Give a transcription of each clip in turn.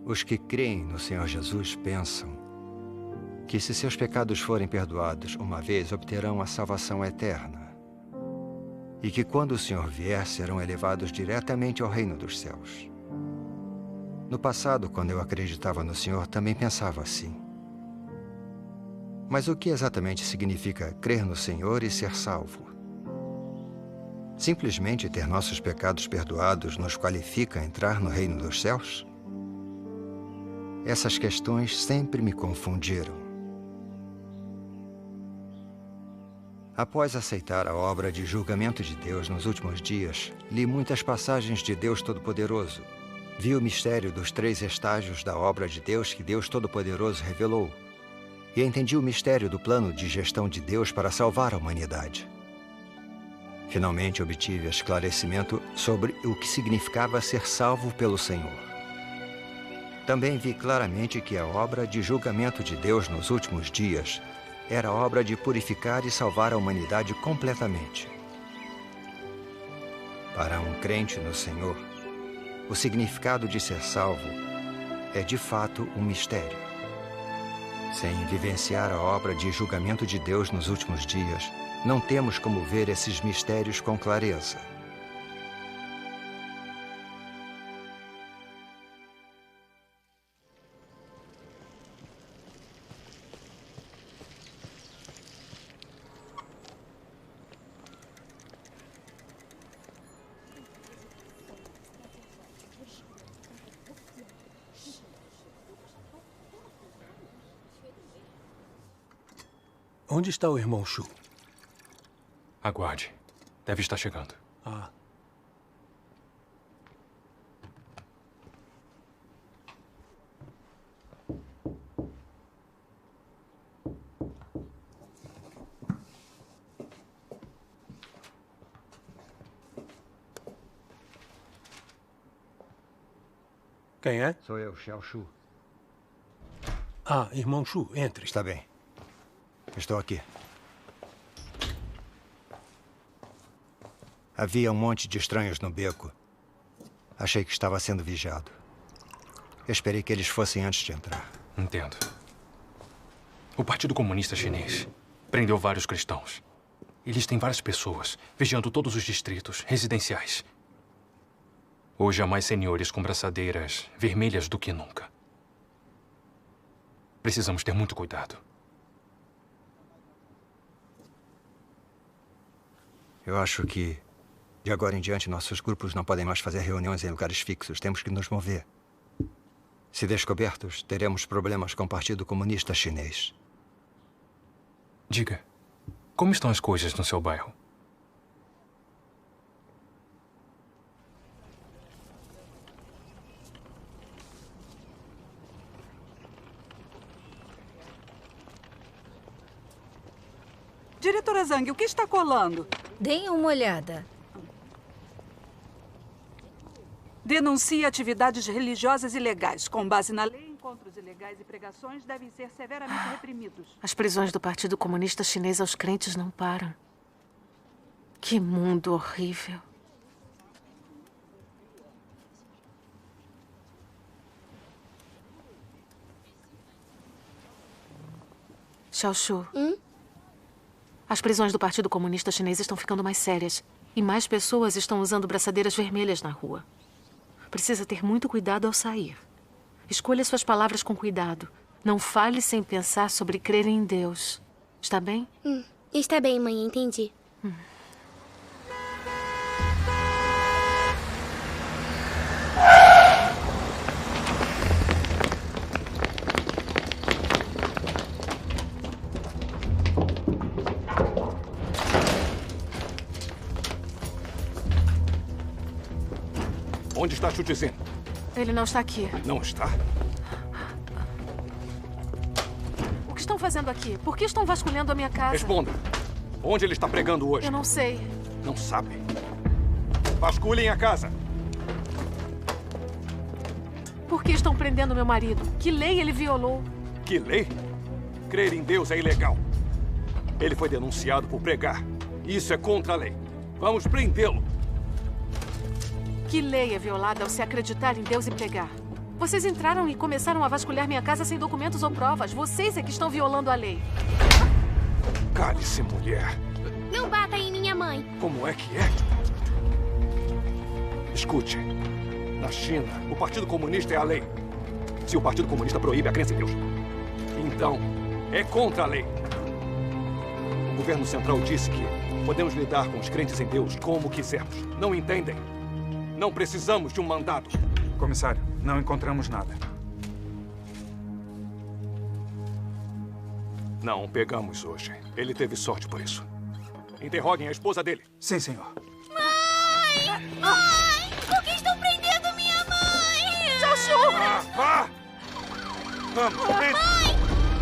Os que creem no Senhor Jesus pensam que se seus pecados forem perdoados uma vez, obterão a salvação eterna. E que quando o Senhor vier, serão elevados diretamente ao reino dos céus. No passado, quando eu acreditava no Senhor, também pensava assim. Mas o que exatamente significa crer no Senhor e ser salvo? Simplesmente ter nossos pecados perdoados nos qualifica a entrar no reino dos céus? Essas questões sempre me confundiram. Após aceitar a obra de julgamento de Deus nos últimos dias, li muitas passagens de Deus Todo-Poderoso. Vi o mistério dos 3 estágios da obra de Deus que Deus Todo-Poderoso revelou. E entendi o mistério do plano de gestão de Deus para salvar a humanidade. Finalmente obtive esclarecimento sobre o que significava ser salvo pelo Senhor. Também vi claramente que a obra de julgamento de Deus nos últimos dias era a obra de purificar e salvar a humanidade completamente. Para um crente no Senhor, o significado de ser salvo é de fato um mistério. Sem vivenciar a obra de julgamento de Deus nos últimos dias, não temos como ver esses mistérios com clareza. Onde está o irmão Shu? Aguarde. Deve estar chegando. Ah. Quem é? Sou eu, Xiao Shu. Ah, irmão Shu, entre. Está bem. Estou aqui. Havia um monte de estranhos no beco. Achei que estava sendo vigiado. Esperei que eles fossem antes de entrar. Entendo. O Partido Comunista Chinês prendeu vários cristãos. Eles têm várias pessoas vigiando todos os distritos residenciais. Hoje há mais senhores com braçadeiras vermelhas do que nunca. Precisamos ter muito cuidado. Eu acho que, de agora em diante, nossos grupos não podem mais fazer reuniões em lugares fixos. Temos que nos mover. Se descobertos, teremos problemas com o Partido Comunista Chinês. Diga, como estão as coisas no seu bairro? Diretora Zhang, o que está colando? Deem uma olhada. Denuncia atividades religiosas ilegais. Com base na lei, encontros ilegais e pregações devem ser severamente reprimidos. As prisões do Partido Comunista Chinês aos crentes não param. Que mundo horrível. Xiao Shu. As prisões do Partido Comunista Chinês estão ficando mais sérias. E mais pessoas estão usando braçadeiras vermelhas na rua. Precisa ter muito cuidado ao sair. Escolha suas palavras com cuidado. Não fale sem pensar sobre crer em Deus. Está bem? Está bem, mãe. Entendi. Onde está Shu Tizin? Ele não está aqui. Não está? O que estão fazendo aqui? Por que estão vasculhando a minha casa? Responda. Onde ele está pregando hoje? Eu não sei. Não sabe. Vasculhem a casa. Por que estão prendendo meu marido? Que lei ele violou? Que lei? Crer em Deus é ilegal. Ele foi denunciado por pregar. Isso é contra a lei. Vamos prendê-lo. Que lei é violada ao se acreditar em Deus e pregar? Vocês entraram e começaram a vasculhar minha casa sem documentos ou provas. Vocês é que estão violando a lei. Cale-se, mulher. Não bata em minha mãe. Como é que é? Escute. Na China, o Partido Comunista é a lei. Se o Partido Comunista proíbe a crença em Deus, então é contra a lei. O governo central disse que podemos lidar com os crentes em Deus como quisermos. Não entendem? Não precisamos de um mandado. Comissário, não encontramos nada. Não pegamos hoje. Ele teve sorte por isso. Interroguem a esposa dele. Sim, senhor. Mãe! Mãe! Por que estão prendendo minha mãe? Xiaoshu! Vá! Vamos, entre!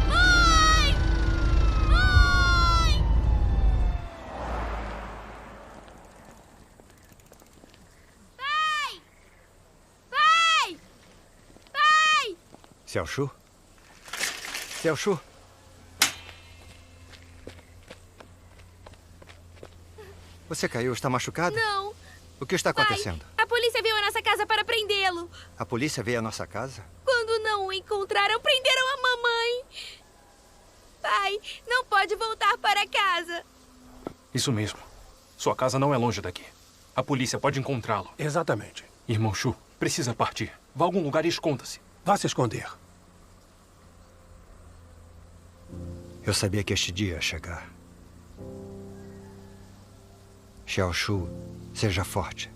Mãe! Mãe! Mãe! Pai! Pai! Pai! Xiaoshu? Xiaoshu? Você caiu? Está machucado? Não! O que está Pai, acontecendo? a polícia veio à nossa casa para prendê-lo. A polícia veio à nossa casa? Quando não o encontraram, prenderam a mamãe. Pai, não pode voltar para casa. Isso mesmo. Sua casa não é longe daqui. A polícia pode encontrá-lo. Exatamente. Irmão Shu, precisa partir. Vá a algum lugar e esconda-se. Vá se esconder. Eu sabia que este dia ia chegar. Xiaoshu, seja forte.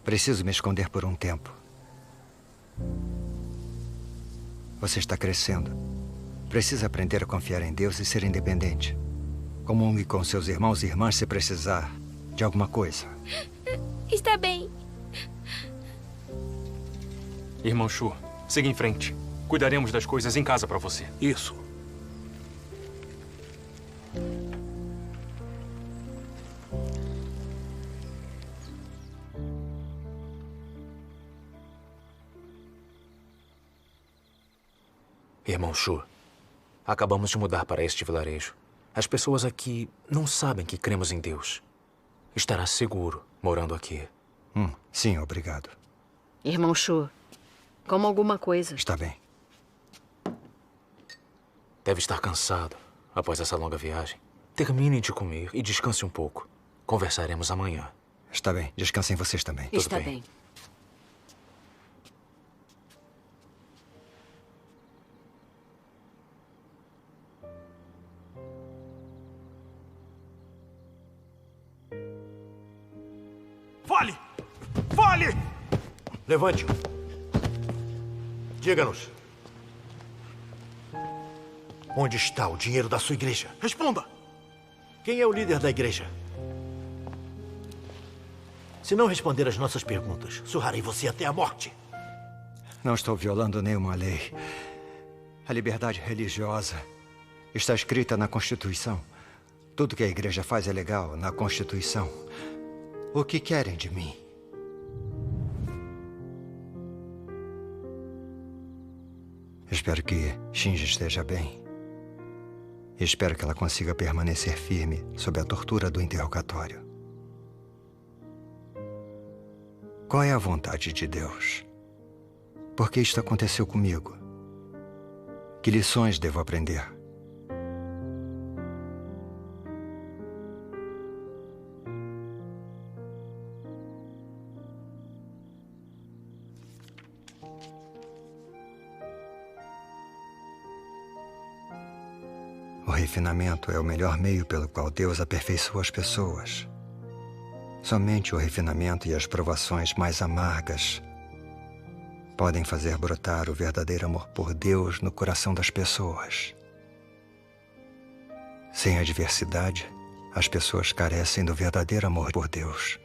Preciso me esconder por um tempo. Você está crescendo. Precisa aprender a confiar em Deus e ser independente. Comungue com seus irmãos e irmãs se precisar de alguma coisa. Está bem. Irmão Shu, siga em frente. Cuidaremos das coisas em casa para você. Isso. Irmão Shu, acabamos de mudar para este vilarejo. As pessoas aqui não sabem que cremos em Deus. Estará seguro morando aqui. Sim, obrigado. Irmão Shu, coma alguma coisa. Está bem. Deve estar cansado após essa longa viagem. Termine de comer e descanse um pouco. Conversaremos amanhã. Está bem. Descansem vocês também. Está bem. Fale! Fale! Levante-o. Diga-nos. Onde está o dinheiro da sua igreja? Responda! Quem é o líder da igreja? Se não responder às nossas perguntas, surrarei você até a morte. Não estou violando nenhuma lei. A liberdade religiosa está escrita na Constituição. Tudo que a igreja faz é legal na Constituição. O que querem de mim? Espero que Shinji esteja bem. E espero que ela consiga permanecer firme sob a tortura do interrogatório. Qual é a vontade de Deus? Por que isto aconteceu comigo? Que lições devo aprender? O refinamento é o melhor meio pelo qual Deus aperfeiçoa as pessoas. Somente o refinamento e as provações mais amargas podem fazer brotar o verdadeiro amor por Deus no coração das pessoas. Sem adversidade, as pessoas carecem do verdadeiro amor por Deus.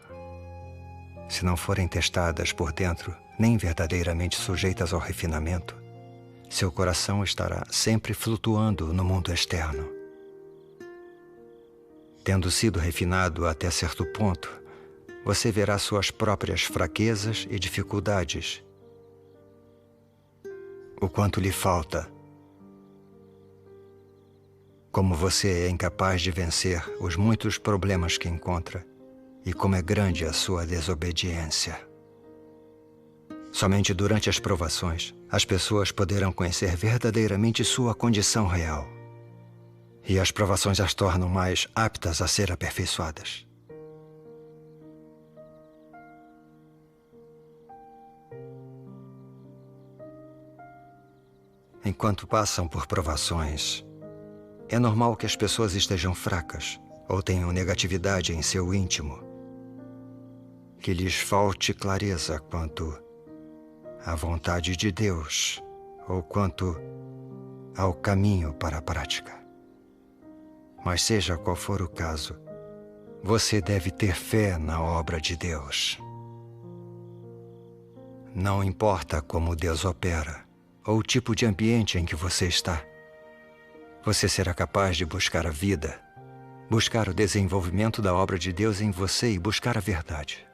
Se não forem testadas por dentro, nem verdadeiramente sujeitas ao refinamento, seu coração estará sempre flutuando no mundo externo. Tendo sido refinado até certo ponto, você verá suas próprias fraquezas e dificuldades. O quanto lhe falta. Como você é incapaz de vencer os muitos problemas que encontra e como é grande a sua desobediência. Somente durante as provações, as pessoas poderão conhecer verdadeiramente sua condição real. E as provações as tornam mais aptas a ser aperfeiçoadas. Enquanto passam por provações, é normal que as pessoas estejam fracas ou tenham negatividade em seu íntimo, que lhes falte clareza quanto à vontade de Deus ou quanto ao caminho para a prática. Mas seja qual for o caso, você deve ter fé na obra de Deus. Não importa como Deus opera ou o tipo de ambiente em que você está, você será capaz de buscar a vida, buscar o desenvolvimento da obra de Deus em você e buscar a verdade.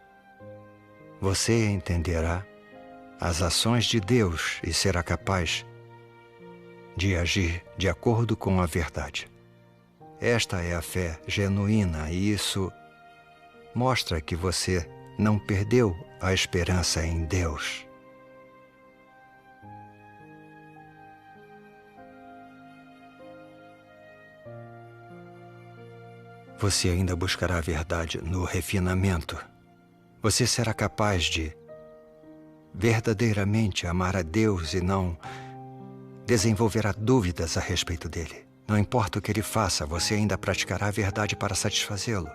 Você entenderá as ações de Deus e será capaz de agir de acordo com a verdade. Esta é a fé genuína e isso mostra que você não perdeu a esperança em Deus. Você ainda buscará a verdade no refinamento. Você será capaz de verdadeiramente amar a Deus e não desenvolverá dúvidas a respeito dele. Não importa o que ele faça, você ainda praticará a verdade para satisfazê-lo.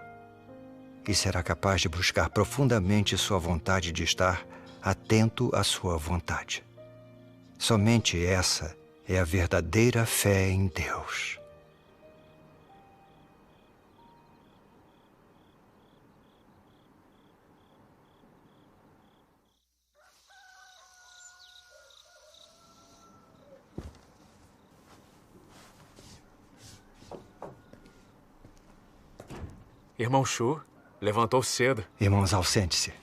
E será capaz de buscar profundamente sua vontade de estar atento à sua vontade. Somente essa é a verdadeira fé em Deus. Irmão Shu, levantou cedo. Irmãos, ausentem-se.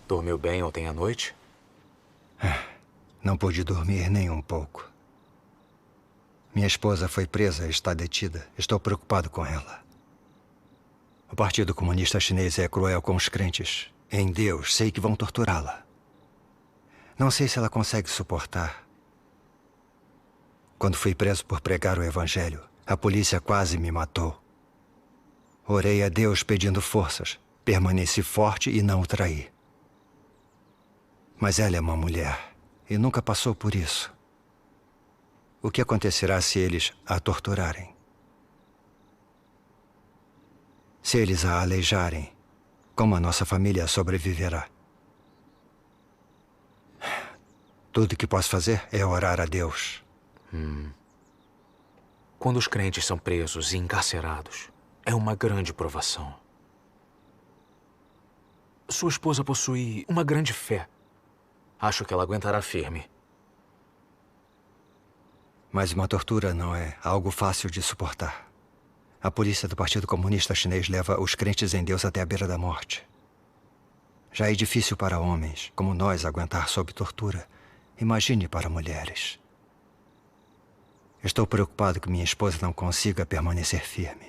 Dormiu bem ontem à noite? Não pude dormir nem um pouco. Minha esposa foi presa e está detida. Estou preocupado com ela. O Partido Comunista Chinês é cruel com os crentes. Em Deus, sei que vão torturá-la. Não sei se ela consegue suportar. Quando fui preso por pregar o Evangelho, a polícia quase me matou. Orei a Deus pedindo forças. Permaneci forte e não o traí. Mas ela é uma mulher e nunca passou por isso. O que acontecerá se eles a torturarem? Se eles a aleijarem, como a nossa família sobreviverá? Tudo que posso fazer é orar a Deus. Quando os crentes são presos e encarcerados, é uma grande provação. Sua esposa possui uma grande fé. Acho que ela aguentará firme. Mas uma tortura não é algo fácil de suportar. A polícia do Partido Comunista Chinês leva os crentes em Deus até a beira da morte. Já é difícil para homens, como nós, aguentar sob tortura. Imagine para mulheres. Estou preocupado que minha esposa não consiga permanecer firme.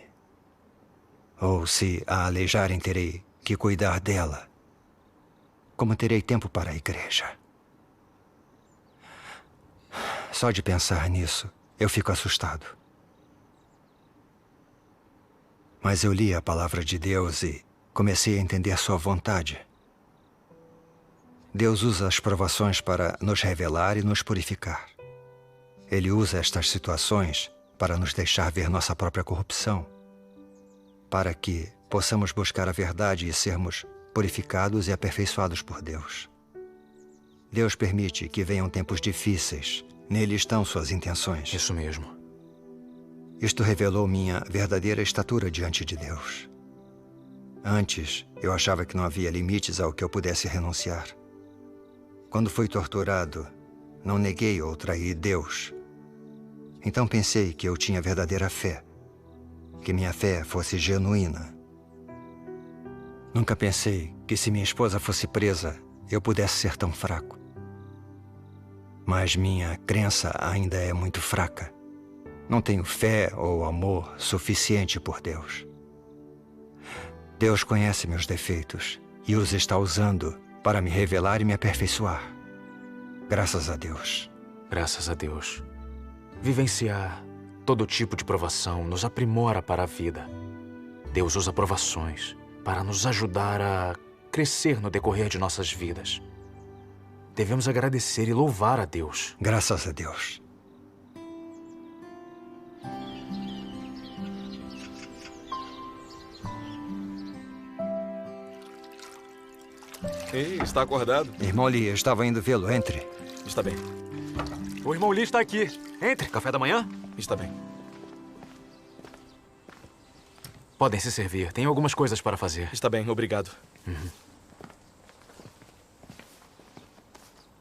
Ou se a aleijarem, terei que cuidar dela. Como terei tempo para a igreja? Só de pensar nisso, eu fico assustado. Mas eu li a palavra de Deus e comecei a entender sua vontade. Deus usa as provações para nos revelar e nos purificar. Ele usa estas situações para nos deixar ver nossa própria corrupção, para que possamos buscar a verdade e sermos purificados e aperfeiçoados por Deus. Deus permite que venham tempos difíceis. Nele estão suas intenções. Isso mesmo. Isto revelou minha verdadeira estatura diante de Deus. Antes, eu achava que não havia limites ao que eu pudesse renunciar. Quando fui torturado, não neguei ou traí Deus. Então pensei que eu tinha verdadeira fé, que minha fé fosse genuína. Nunca pensei que se minha esposa fosse presa, eu pudesse ser tão fraco. Mas minha crença ainda é muito fraca. Não tenho fé ou amor suficiente por Deus. Deus conhece meus defeitos e os está usando para me revelar e me aperfeiçoar. Graças a Deus. Graças a Deus. Vivenciar todo tipo de provação nos aprimora para a vida. Deus usa provações para nos ajudar a crescer no decorrer de nossas vidas. Devemos agradecer e louvar a Deus. Graças a Deus. Ei, está acordado? Irmão Lee, eu estava indo vê-lo. Entre. Está bem. O irmão Lee está aqui. Entre. Café da manhã? Está bem. Podem se servir. Tem algumas coisas para fazer. Está bem, obrigado.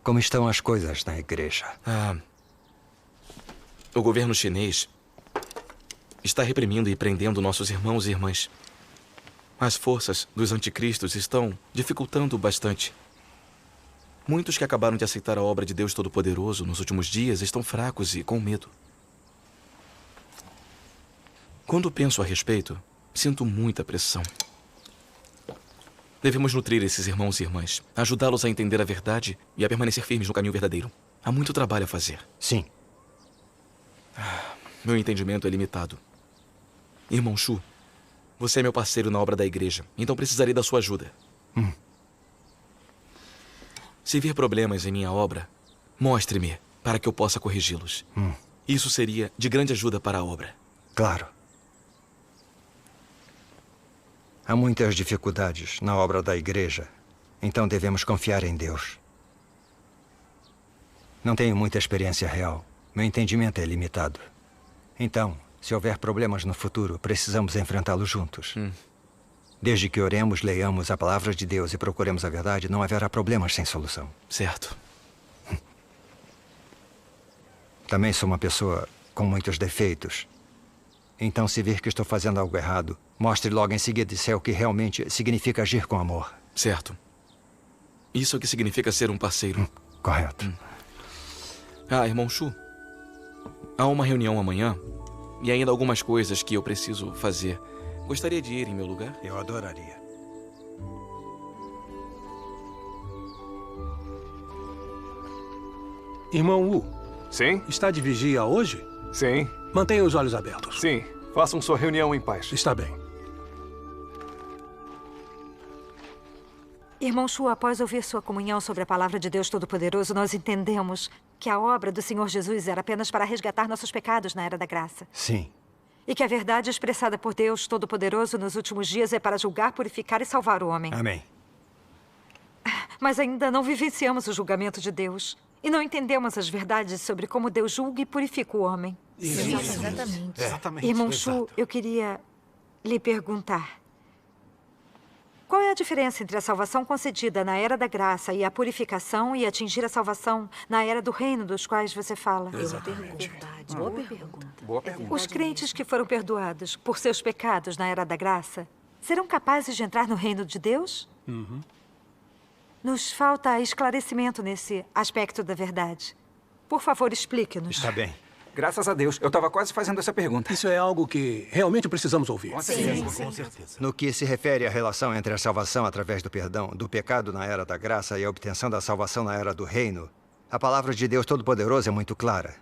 Como estão as coisas na igreja? O governo chinês está reprimindo e prendendo nossos irmãos e irmãs. As forças dos anticristos estão dificultando bastante. Muitos que acabaram de aceitar a obra de Deus Todo-Poderoso nos últimos dias estão fracos e com medo. Quando penso a respeito, sinto muita pressão. Devemos nutrir esses irmãos e irmãs, ajudá-los a entender a verdade e a permanecer firmes no caminho verdadeiro. Há muito trabalho a fazer. Sim. Meu entendimento é limitado. Irmão Shu, você é meu parceiro na obra da igreja, então precisarei da sua ajuda. Se vir problemas em minha obra, mostre-me para que eu possa corrigi-los. Isso seria de grande ajuda para a obra. Claro. Há muitas dificuldades na obra da igreja, então devemos confiar em Deus. Não tenho muita experiência real. Meu entendimento é limitado. Então, se houver problemas no futuro, precisamos enfrentá-los juntos. Desde que oremos, leiamos a palavra de Deus e procuremos a verdade, não haverá problemas sem solução. Certo. Também sou uma pessoa com muitos defeitos. Então, se vir que estou fazendo algo errado, mostre logo em seguida se é o que realmente significa agir com amor. Certo. Isso é o que significa ser um parceiro. Correto. Irmão Shu, há uma reunião amanhã e ainda algumas coisas que eu preciso fazer. Gostaria de ir em meu lugar? Eu adoraria. Irmão Wu. Sim? Está de vigia hoje? Sim. Mantenha os olhos abertos. Sim. Façam sua reunião em paz. Está bem. Irmão Shu, após ouvir sua comunhão sobre a palavra de Deus Todo-Poderoso, nós entendemos que a obra do Senhor Jesus era apenas para resgatar nossos pecados na Era da Graça. Sim. E que a verdade expressada por Deus Todo-Poderoso nos últimos dias é para julgar, purificar e salvar o homem. Amém. Mas ainda não vivenciamos o julgamento de Deus. E não entendemos as verdades sobre como Deus julga e purifica o homem. Sim, exatamente. Irmão Shu, eu queria lhe perguntar. Qual é a diferença entre a salvação concedida na Era da Graça e a purificação e atingir a salvação na Era do Reino dos quais você fala? Exatamente. Boa pergunta. Boa pergunta. Os crentes que foram perdoados por seus pecados na Era da Graça serão capazes de entrar no Reino de Deus? Nos falta esclarecimento nesse aspecto da verdade. Por favor, explique-nos. Está bem. Graças a Deus. Eu estava quase fazendo essa pergunta. Isso é algo que realmente precisamos ouvir. Com certeza. No que se refere à relação entre a salvação através do perdão do pecado na Era da Graça e a obtenção da salvação na Era do Reino, a palavra de Deus Todo-Poderoso é muito clara.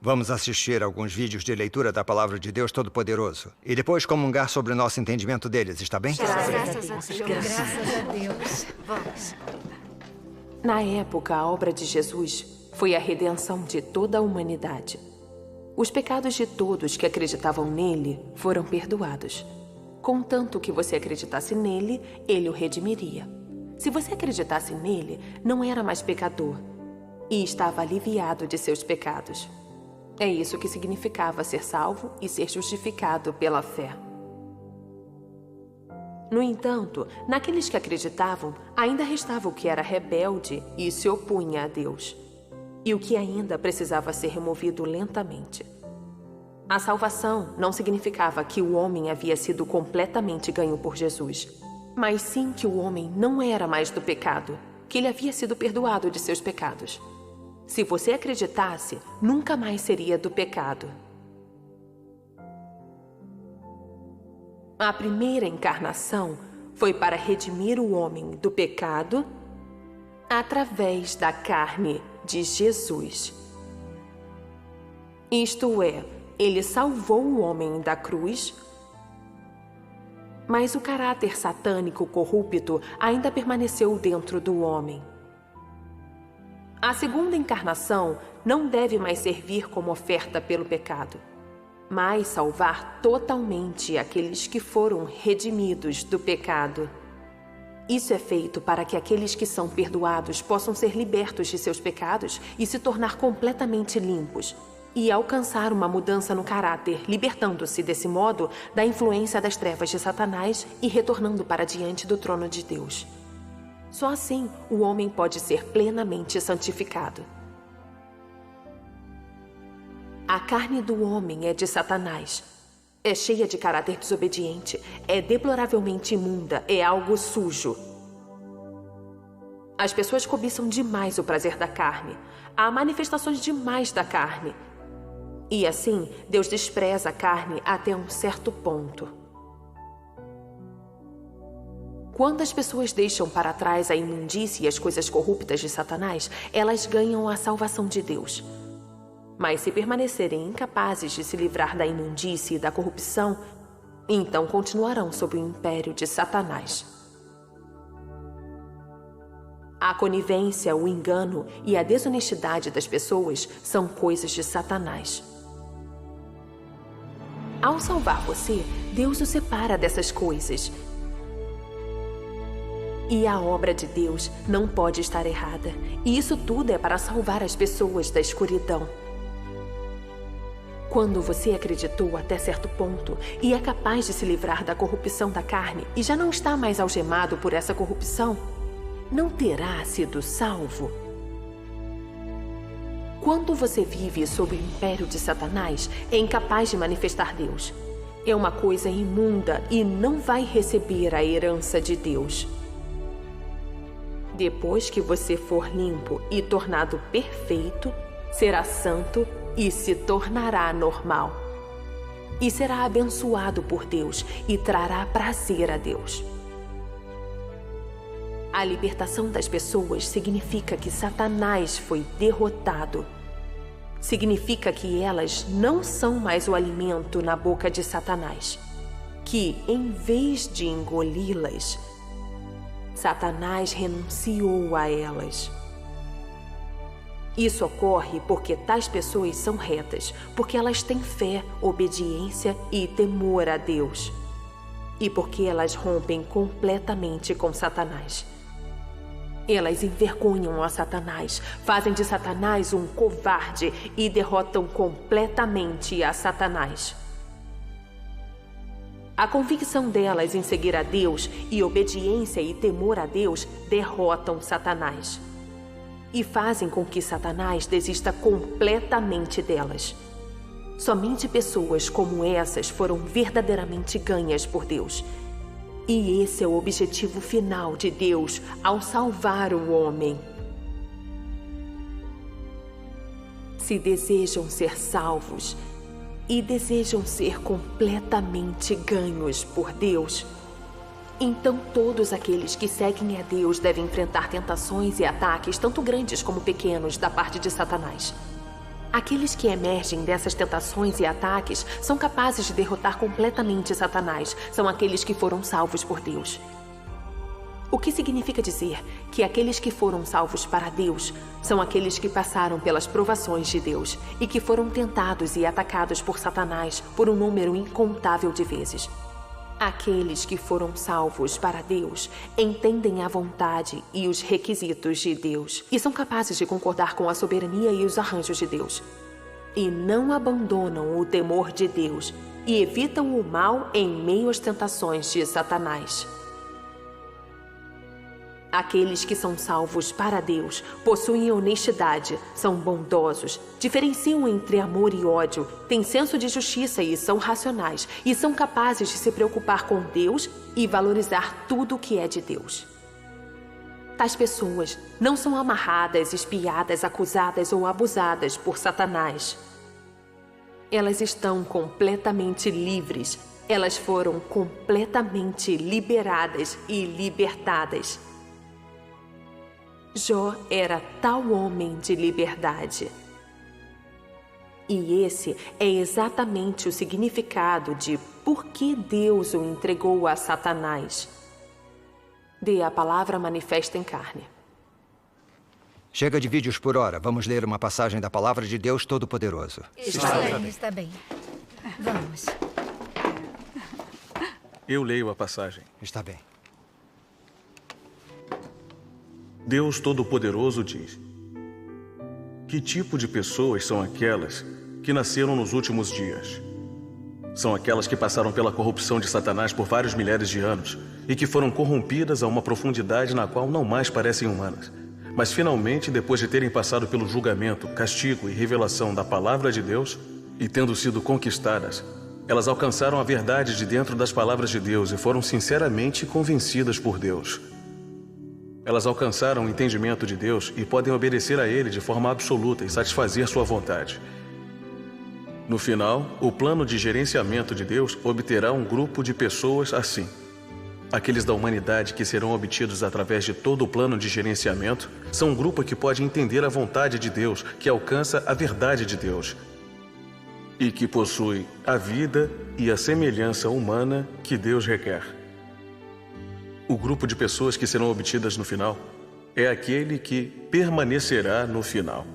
Vamos assistir a alguns vídeos de leitura da palavra de Deus Todo-Poderoso e depois comungar sobre o nosso entendimento deles, está bem? Graças a Deus. Vamos. Na época, a obra de Jesus foi a redenção de toda a humanidade. Os pecados de todos que acreditavam nele foram perdoados. Contanto que você acreditasse nele, ele o redimiria. Se você acreditasse nele, não era mais pecador e estava aliviado de seus pecados. É isso que significava ser salvo e ser justificado pela fé. No entanto, naqueles que acreditavam, ainda restava o que era rebelde e se opunha a Deus, e o que ainda precisava ser removido lentamente. A salvação não significava que o homem havia sido completamente ganho por Jesus, mas sim que o homem não era mais do pecado, que ele havia sido perdoado de seus pecados. Se você acreditasse, nunca mais seria do pecado. A primeira encarnação foi para redimir o homem do pecado através da carne de Jesus. Isto é, ele salvou o homem da cruz, mas o caráter satânico corrupto ainda permaneceu dentro do homem. A segunda encarnação não deve mais servir como oferta pelo pecado, mas salvar totalmente aqueles que foram redimidos do pecado. Isso é feito para que aqueles que são perdoados possam ser libertos de seus pecados e se tornar completamente limpos, e alcançar uma mudança no caráter, libertando-se, desse modo, da influência das trevas de Satanás e retornando para diante do trono de Deus. Só assim o homem pode ser plenamente santificado. A carne do homem é de Satanás. É cheia de caráter desobediente, é deploravelmente imunda, é algo sujo. As pessoas cobiçam demais o prazer da carne. Há manifestações demais da carne. E assim, Deus despreza a carne até um certo ponto. Quando as pessoas deixam para trás a imundície e as coisas corruptas de Satanás, elas ganham a salvação de Deus. Mas se permanecerem incapazes de se livrar da imundície e da corrupção, então continuarão sob o império de Satanás. A conivência, o engano e a desonestidade das pessoas são coisas de Satanás. Ao salvar você, Deus o separa dessas coisas. E a obra de Deus não pode estar errada. E isso tudo é para salvar as pessoas da escuridão. Quando você acreditou até certo ponto e é capaz de se livrar da corrupção da carne e já não está mais algemado por essa corrupção, não terá sido salvo. Quando você vive sob o império de Satanás, é incapaz de manifestar Deus. É uma coisa imunda e não vai receber a herança de Deus. Depois que você for limpo e tornado perfeito, será santo e se tornará normal. E será abençoado por Deus e trará prazer a Deus. A libertação das pessoas significa que Satanás foi derrotado. Significa que elas não são mais o alimento na boca de Satanás. Que, em vez de engoli-las, Satanás renunciou a elas. Isso ocorre porque tais pessoas são retas, porque elas têm fé, obediência e temor a Deus. E porque elas rompem completamente com Satanás. Elas envergonham a Satanás, fazem de Satanás um covarde e derrotam completamente a Satanás. A convicção delas em seguir a Deus e obediência e temor a Deus derrotam Satanás. E fazem com que Satanás desista completamente delas. Somente pessoas como essas foram verdadeiramente ganhas por Deus. E esse é o objetivo final de Deus ao salvar o homem. Se desejam ser salvos e desejam ser completamente ganhos por Deus, então todos aqueles que seguem a Deus devem enfrentar tentações e ataques tanto grandes como pequenos da parte de Satanás. Aqueles que emergem dessas tentações e ataques são capazes de derrotar completamente Satanás. São aqueles que foram salvos por Deus. O que significa dizer que aqueles que foram salvos para Deus são aqueles que passaram pelas provações de Deus e que foram tentados e atacados por Satanás por um número incontável de vezes. Aqueles que foram salvos para Deus entendem a vontade e os requisitos de Deus e são capazes de concordar com a soberania e os arranjos de Deus. E não abandonam o temor de Deus e evitam o mal em meio às tentações de Satanás. Aqueles que são salvos para Deus possuem honestidade, são bondosos, diferenciam entre amor e ódio, têm senso de justiça e são racionais, e são capazes de se preocupar com Deus e valorizar tudo o que é de Deus. Tais pessoas não são amarradas, espiadas, acusadas ou abusadas por Satanás. Elas estão completamente livres elas foram completamente liberadas e libertadas. Jó era tal homem de liberdade. E esse é exatamente o significado de por que Deus o entregou a Satanás. Dê a palavra manifesta em carne. Chega de vídeos por hora. Vamos ler uma passagem da Palavra de Deus Todo-Poderoso. Está bem. Vamos. Eu leio a passagem. Está bem. Deus Todo-Poderoso diz: que tipo de pessoas são aquelas que nasceram nos últimos dias? São aquelas que passaram pela corrupção de Satanás por vários milhares de anos e que foram corrompidas a uma profundidade na qual não mais parecem humanas. Mas finalmente, depois de terem passado pelo julgamento, castigo e revelação da Palavra de Deus e tendo sido conquistadas, elas alcançaram a verdade de dentro das palavras de Deus e foram sinceramente convencidas por Deus. Elas alcançaram o entendimento de Deus e podem obedecer a Ele de forma absoluta e satisfazer sua vontade. No final, o plano de gerenciamento de Deus obterá um grupo de pessoas assim. Aqueles da humanidade que serão obtidos através de todo o plano de gerenciamento são um grupo que pode entender a vontade de Deus, que alcança a verdade de Deus e que possui a vida e a semelhança humana que Deus requer. O grupo de pessoas que serão obtidas no final é aquele que permanecerá no final.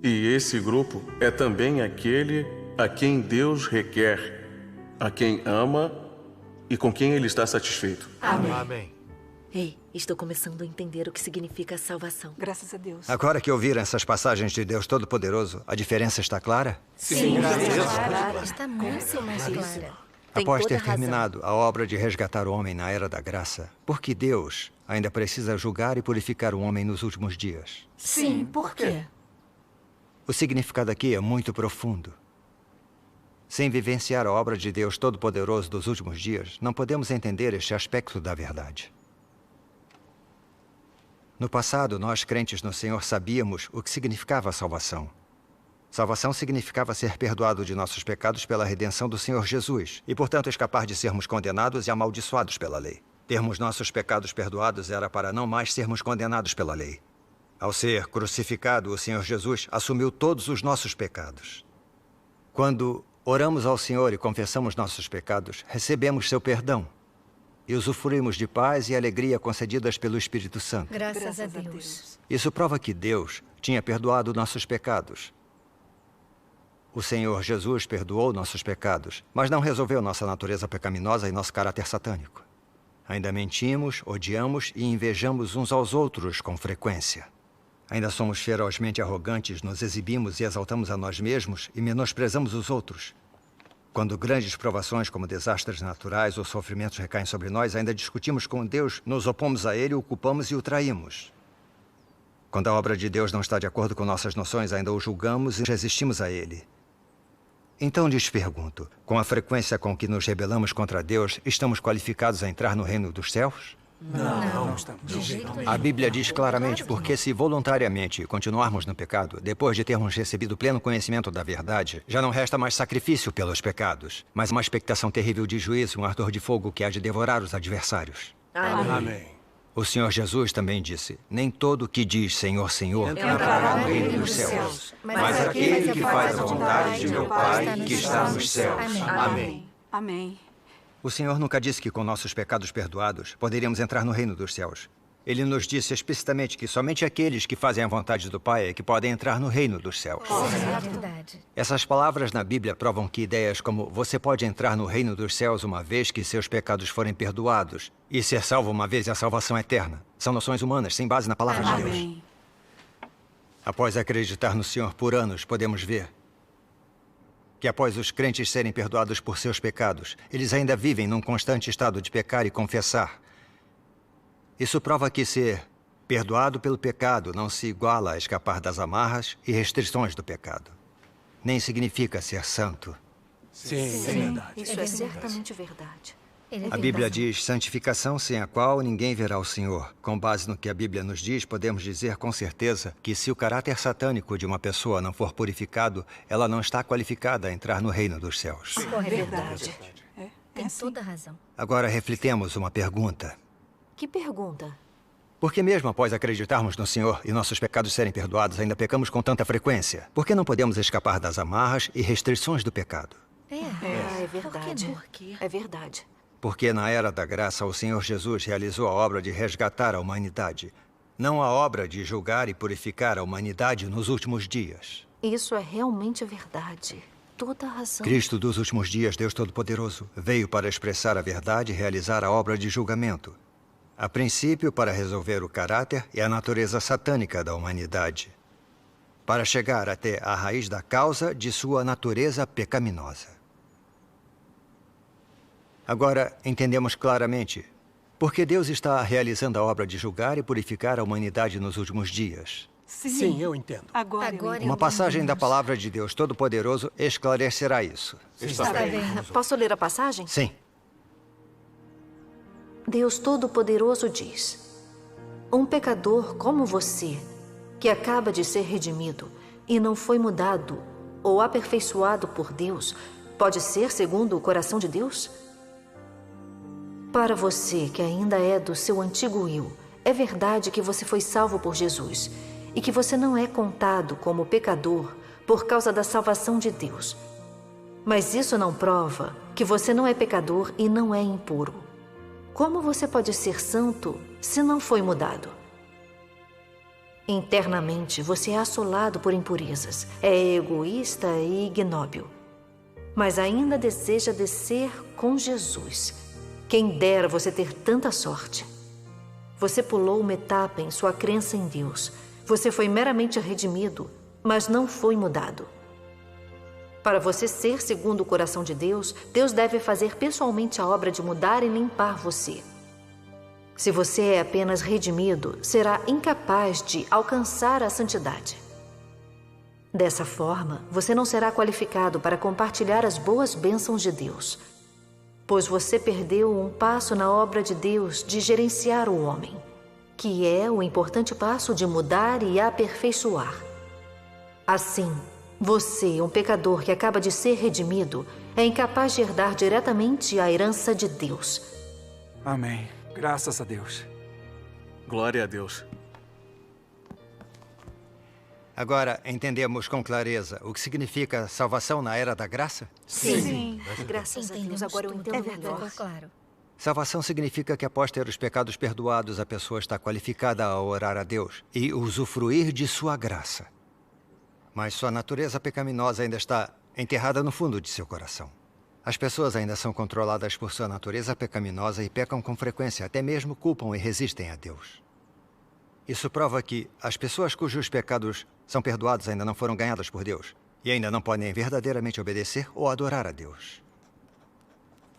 E esse grupo é também aquele a quem Deus requer, a quem ama e com quem Ele está satisfeito. Amém. Amém. Ei, estou começando a entender o que significa salvação. Graças a Deus. Agora que ouviram essas passagens de Deus Todo-Poderoso, a diferença está clara? Sim, está muito mais clara. Após ter terminado a obra de resgatar o homem na Era da Graça, por que Deus ainda precisa julgar e purificar o homem nos últimos dias? Sim, por quê? O significado aqui é muito profundo. Sem vivenciar a obra de Deus Todo-Poderoso dos últimos dias, não podemos entender este aspecto da verdade. No passado, nós crentes no Senhor sabíamos o que significava a salvação. Salvação significava ser perdoado de nossos pecados pela redenção do Senhor Jesus e, portanto, escapar de sermos condenados e amaldiçoados pela lei. Termos nossos pecados perdoados era para não mais sermos condenados pela lei. Ao ser crucificado, o Senhor Jesus assumiu todos os nossos pecados. Quando oramos ao Senhor e confessamos nossos pecados, recebemos seu perdão e usufruímos de paz e alegria concedidas pelo Espírito Santo. Graças a Deus. Isso prova que Deus tinha perdoado nossos pecados. O Senhor Jesus perdoou nossos pecados, mas não resolveu nossa natureza pecaminosa e nosso caráter satânico. Ainda mentimos, odiamos e invejamos uns aos outros com frequência. Ainda somos ferozmente arrogantes, nos exibimos e exaltamos a nós mesmos e menosprezamos os outros. Quando grandes provações como desastres naturais ou sofrimentos recaem sobre nós, ainda discutimos com Deus, nos opomos a Ele, o culpamos e o traímos. Quando a obra de Deus não está de acordo com nossas noções, ainda o julgamos e resistimos a Ele. Então lhes pergunto, com a frequência com que nos rebelamos contra Deus, estamos qualificados a entrar no reino dos céus? Não estamos. A Bíblia diz claramente, porque se voluntariamente continuarmos no pecado, depois de termos recebido pleno conhecimento da verdade, já não resta mais sacrifício pelos pecados, mas uma expectação terrível de juízo e um ardor de fogo que há de devorar os adversários. Amém. O Senhor Jesus também disse, nem todo que diz Senhor, Senhor entrará no reino dos céus, mas aquele que faz a vontade de meu Pai que está nos céus. Amém. Amém. O Senhor nunca disse que com nossos pecados perdoados poderíamos entrar no reino dos céus. Ele nos disse explicitamente que somente aqueles que fazem a vontade do Pai é que podem entrar no reino dos céus. É verdade. Essas palavras na Bíblia provam que ideias como você pode entrar no reino dos céus uma vez que seus pecados forem perdoados e ser salvo uma vez e a salvação eterna são noções humanas sem base na palavra de Deus. Após acreditar no Senhor por anos, podemos ver que após os crentes serem perdoados por seus pecados, eles ainda vivem num constante estado de pecar e confessar. Isso prova que ser perdoado pelo pecado não se iguala a escapar das amarras e restrições do pecado. Nem significa ser santo. Sim, é verdade. Isso é certamente verdade. A Bíblia diz santificação sem a qual ninguém verá o Senhor. Com base no que a Bíblia nos diz, podemos dizer com certeza que se o caráter satânico de uma pessoa não for purificado, ela não está qualificada a entrar no reino dos céus. É verdade. Tem toda a razão. Agora reflitemos uma pergunta. Que pergunta? Por que mesmo após acreditarmos no Senhor e nossos pecados serem perdoados, ainda pecamos com tanta frequência? Por que não podemos escapar das amarras e restrições do pecado? É verdade. Por quê? É verdade. Porque na era da graça, o Senhor Jesus realizou a obra de resgatar a humanidade, não a obra de julgar e purificar a humanidade nos últimos dias. Isso é realmente verdade. Toda a razão. Cristo dos últimos dias, Deus Todo-Poderoso, veio para expressar a verdade e realizar a obra de julgamento. A princípio, para resolver o caráter e a natureza satânica da humanidade, para chegar até a raiz da causa de sua natureza pecaminosa. Agora, entendemos claramente por que Deus está realizando a obra de julgar e purificar a humanidade nos últimos dias. Sim, eu entendo. Agora Uma passagem da palavra de Deus Todo-Poderoso esclarecerá isso. Está bem. Posso ler a passagem? Sim. Deus Todo-Poderoso diz: um pecador como você, que acaba de ser redimido e não foi mudado ou aperfeiçoado por Deus, pode ser segundo o coração de Deus? Para você que ainda é do seu antigo eu, é verdade que você foi salvo por Jesus e que você não é contado como pecador por causa da salvação de Deus. Mas isso não prova que você não é pecador e não é impuro. Como você pode ser santo se não foi mudado? Internamente, você é assolado por impurezas, é egoísta e ignóbil. Mas ainda deseja descer com Jesus. Quem dera você ter tanta sorte. Você pulou uma etapa em sua crença em Deus. Você foi meramente redimido, mas não foi mudado. Para você ser segundo o coração de Deus, Deus deve fazer pessoalmente a obra de mudar e limpar você. Se você é apenas redimido, será incapaz de alcançar a santidade. Dessa forma, você não será qualificado para compartilhar as boas bênçãos de Deus, pois você perdeu um passo na obra de Deus de gerenciar o homem, que é o importante passo de mudar e aperfeiçoar. Assim, você, um pecador que acaba de ser redimido, é incapaz de herdar diretamente a herança de Deus. Amém. Graças a Deus. Glória a Deus. Agora, entendemos com clareza o que significa salvação na era da graça? Sim. Graças a Deus, agora eu entendo melhor. Claro. Salvação significa que após ter os pecados perdoados, a pessoa está qualificada a orar a Deus e usufruir de sua graça. Mas sua natureza pecaminosa ainda está enterrada no fundo de seu coração. As pessoas ainda são controladas por sua natureza pecaminosa e pecam com frequência, até mesmo culpam e resistem a Deus. Isso prova que as pessoas cujos pecados são perdoados ainda não foram ganhadas por Deus e ainda não podem verdadeiramente obedecer ou adorar a Deus.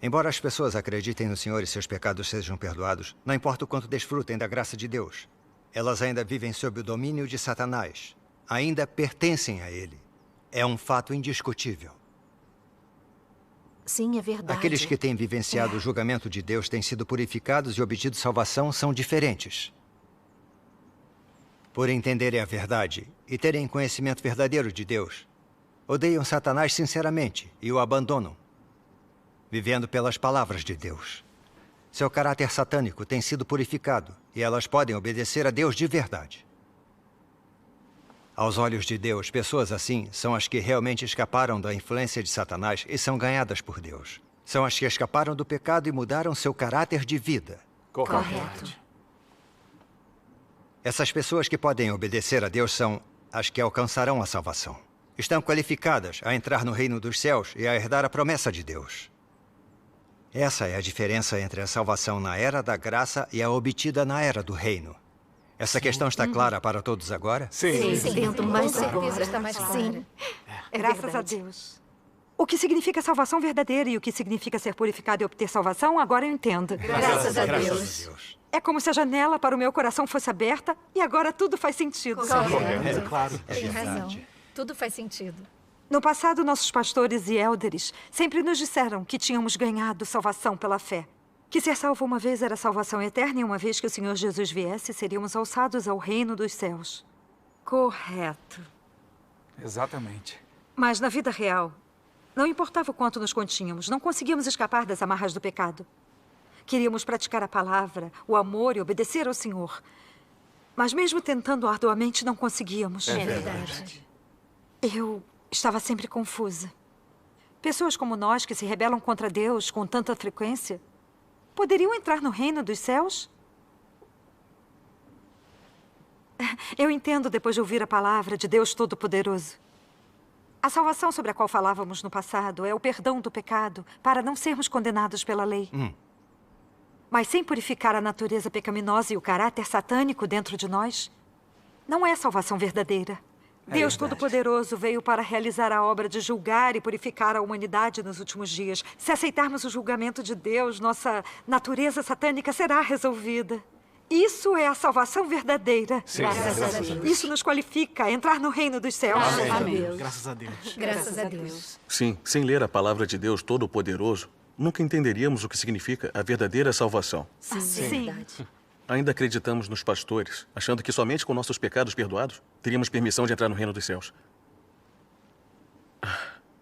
Embora as pessoas acreditem no Senhor e seus pecados sejam perdoados, não importa o quanto desfrutem da graça de Deus, elas ainda vivem sob o domínio de Satanás. Ainda pertencem a ele. É um fato indiscutível. Sim, é verdade. Aqueles que têm vivenciado o julgamento de Deus têm sido purificados e obtido salvação são diferentes. Por entenderem a verdade e terem conhecimento verdadeiro de Deus, odeiam Satanás sinceramente e o abandonam, vivendo pelas palavras de Deus. Seu caráter satânico tem sido purificado e elas podem obedecer a Deus de verdade. Aos olhos de Deus, pessoas assim são as que realmente escaparam da influência de Satanás e são ganhadas por Deus. São as que escaparam do pecado e mudaram seu caráter de vida. Correto. Essas pessoas que podem obedecer a Deus são as que alcançarão a salvação. Estão qualificadas a entrar no reino dos céus e a herdar a promessa de Deus. Essa é a diferença entre a salvação na era da graça e a obtida na era do reino. Essa questão está clara para todos agora? Sim. Entendo mais agora. Está mais claro. Sim. Graças a Deus. O que significa salvação verdadeira e o que significa ser purificado e obter salvação, agora eu entendo. Graças a Deus. É como se a janela para o meu coração fosse aberta e agora tudo faz sentido. Correto. Claro. Tem razão. Tudo faz sentido. No passado, nossos pastores e élderes sempre nos disseram que tínhamos ganhado salvação pela fé. Que ser salvo uma vez era salvação eterna e uma vez que o Senhor Jesus viesse, seríamos alçados ao reino dos céus. Correto. Exatamente. Mas na vida real, não importava o quanto nos continhamos, não conseguíamos escapar das amarras do pecado. Queríamos praticar a palavra, o amor e obedecer ao Senhor. Mas mesmo tentando arduamente, não conseguíamos. É verdade. Eu estava sempre confusa. Pessoas como nós, que se rebelam contra Deus com tanta frequência, poderiam entrar no reino dos céus? Eu entendo depois de ouvir a palavra de Deus Todo-Poderoso. A salvação sobre a qual falávamos no passado é o perdão do pecado para não sermos condenados pela lei. Mas sem purificar a natureza pecaminosa e o caráter satânico dentro de nós, não é salvação verdadeira. Deus Todo-Poderoso veio para realizar a obra de julgar e purificar a humanidade nos últimos dias. Se aceitarmos o julgamento de Deus, nossa natureza satânica será resolvida. Isso é a salvação verdadeira. Sim. Graças a Deus. Isso nos qualifica a entrar no reino dos céus. Amém. Graças a Deus. Graças a Deus. Sim, sem ler a palavra de Deus Todo-Poderoso, nunca entenderíamos o que significa a verdadeira salvação. Sim. Ainda acreditamos nos pastores, achando que somente com nossos pecados perdoados teríamos permissão de entrar no reino dos céus.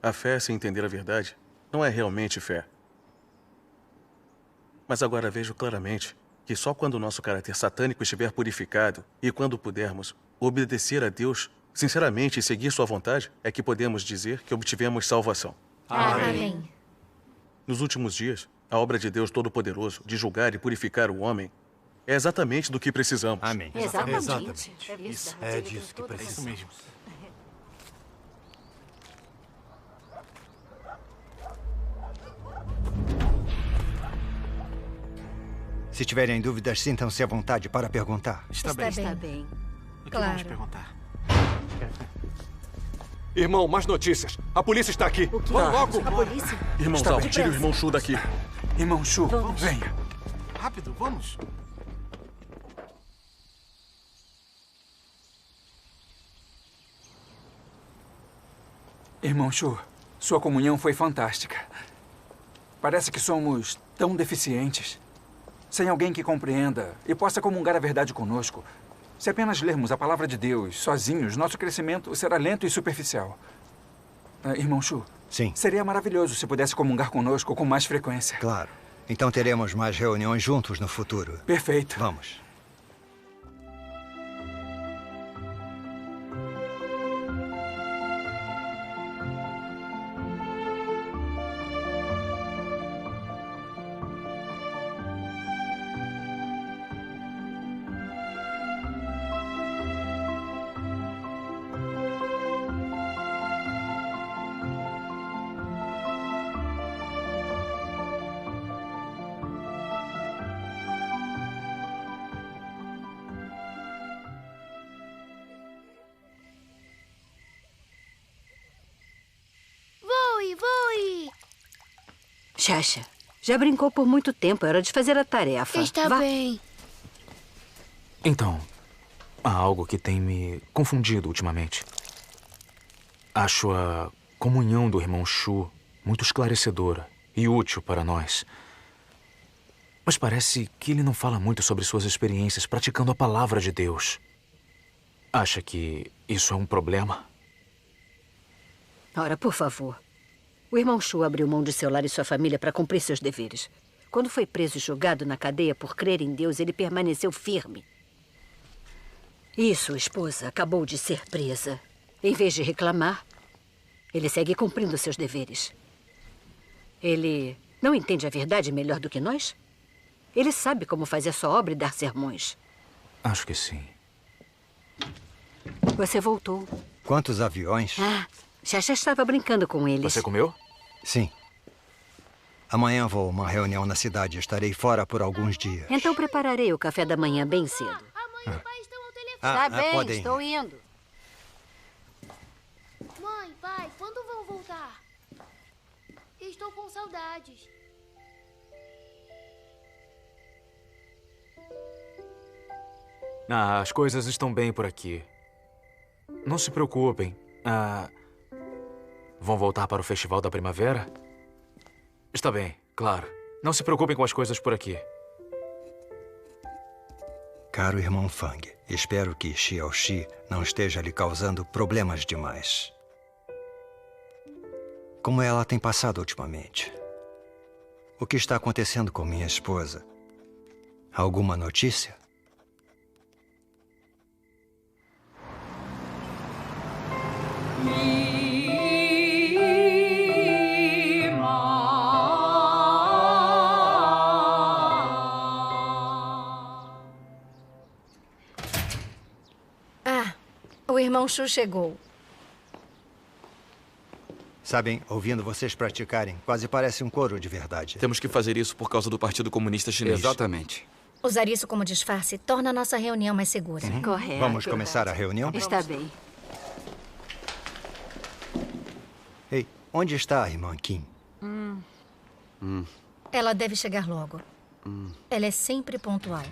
A fé, sem entender a verdade, não é realmente fé. Mas agora vejo claramente que só quando o nosso caráter satânico estiver purificado e quando pudermos obedecer a Deus sinceramente e seguir sua vontade, é que podemos dizer que obtivemos salvação. Amém. Nos últimos dias, a obra de Deus Todo-Poderoso de julgar e purificar o homem é exatamente do que precisamos. Amém. Exatamente. Isso é disso que precisamos. Se tiverem dúvidas, sintam-se à vontade para perguntar. Está bem. O que vamos perguntar? Irmão, mais notícias. A polícia está aqui. Vamos logo. A polícia? Irmão Zal, tire o irmão Shu daqui. Irmão Shu, venha. Rápido, vamos. Irmão Shu, sua comunhão foi fantástica. Parece que somos tão deficientes. Sem alguém que compreenda e possa comungar a verdade conosco. Se apenas lermos a palavra de Deus sozinhos, nosso crescimento será lento e superficial. Irmão Shu, sim, seria maravilhoso se pudesse comungar conosco com mais frequência. Claro. Então teremos mais reuniões juntos no futuro. Perfeito. Vamos. Voe! Xaxa, já brincou por muito tempo. Era de fazer a tarefa. Está bem. Então, há algo que tem me confundido ultimamente. Acho a comunhão do irmão Shu muito esclarecedora e útil para nós. Mas parece que ele não fala muito sobre suas experiências praticando a palavra de Deus. Acha que isso é um problema? Ora, por favor. O irmão Shu abriu mão de seu lar e sua família para cumprir seus deveres. Quando foi preso e julgado na cadeia por crer em Deus, ele permaneceu firme. E sua esposa acabou de ser presa. Em vez de reclamar, ele segue cumprindo seus deveres. Ele não entende a verdade melhor do que nós? Ele sabe como fazer sua obra e dar sermões. Acho que sim. Você voltou. Quantos aviões? Xaxa estava brincando com eles. Você comeu? Sim. Amanhã vou a uma reunião na cidade. Estarei fora por alguns dias. Então prepararei o café da manhã bem cedo. A mãe e o pai estão ao telefone. Tá bem, podem. estou indo. Mãe, pai, quando vão voltar? Estou com saudades. As coisas estão bem por aqui. Não se preocupem. Vão voltar para o Festival da Primavera? Está bem, claro. Não se preocupem com as coisas por aqui. Caro irmão Fang, espero que Xiaoxi não esteja lhe causando problemas demais. Como ela tem passado ultimamente? O que está acontecendo com minha esposa? Alguma notícia? O irmão Shu chegou. Sabem, ouvindo vocês praticarem, quase parece um coro de verdade. Temos que fazer isso por causa do Partido Comunista Chinês. Exatamente. Usar isso como disfarce torna a nossa reunião mais segura. Correto. Vamos começar a reunião? Está bem. Ei, onde está a irmã Kim? Ela deve chegar logo. Ela é sempre pontual.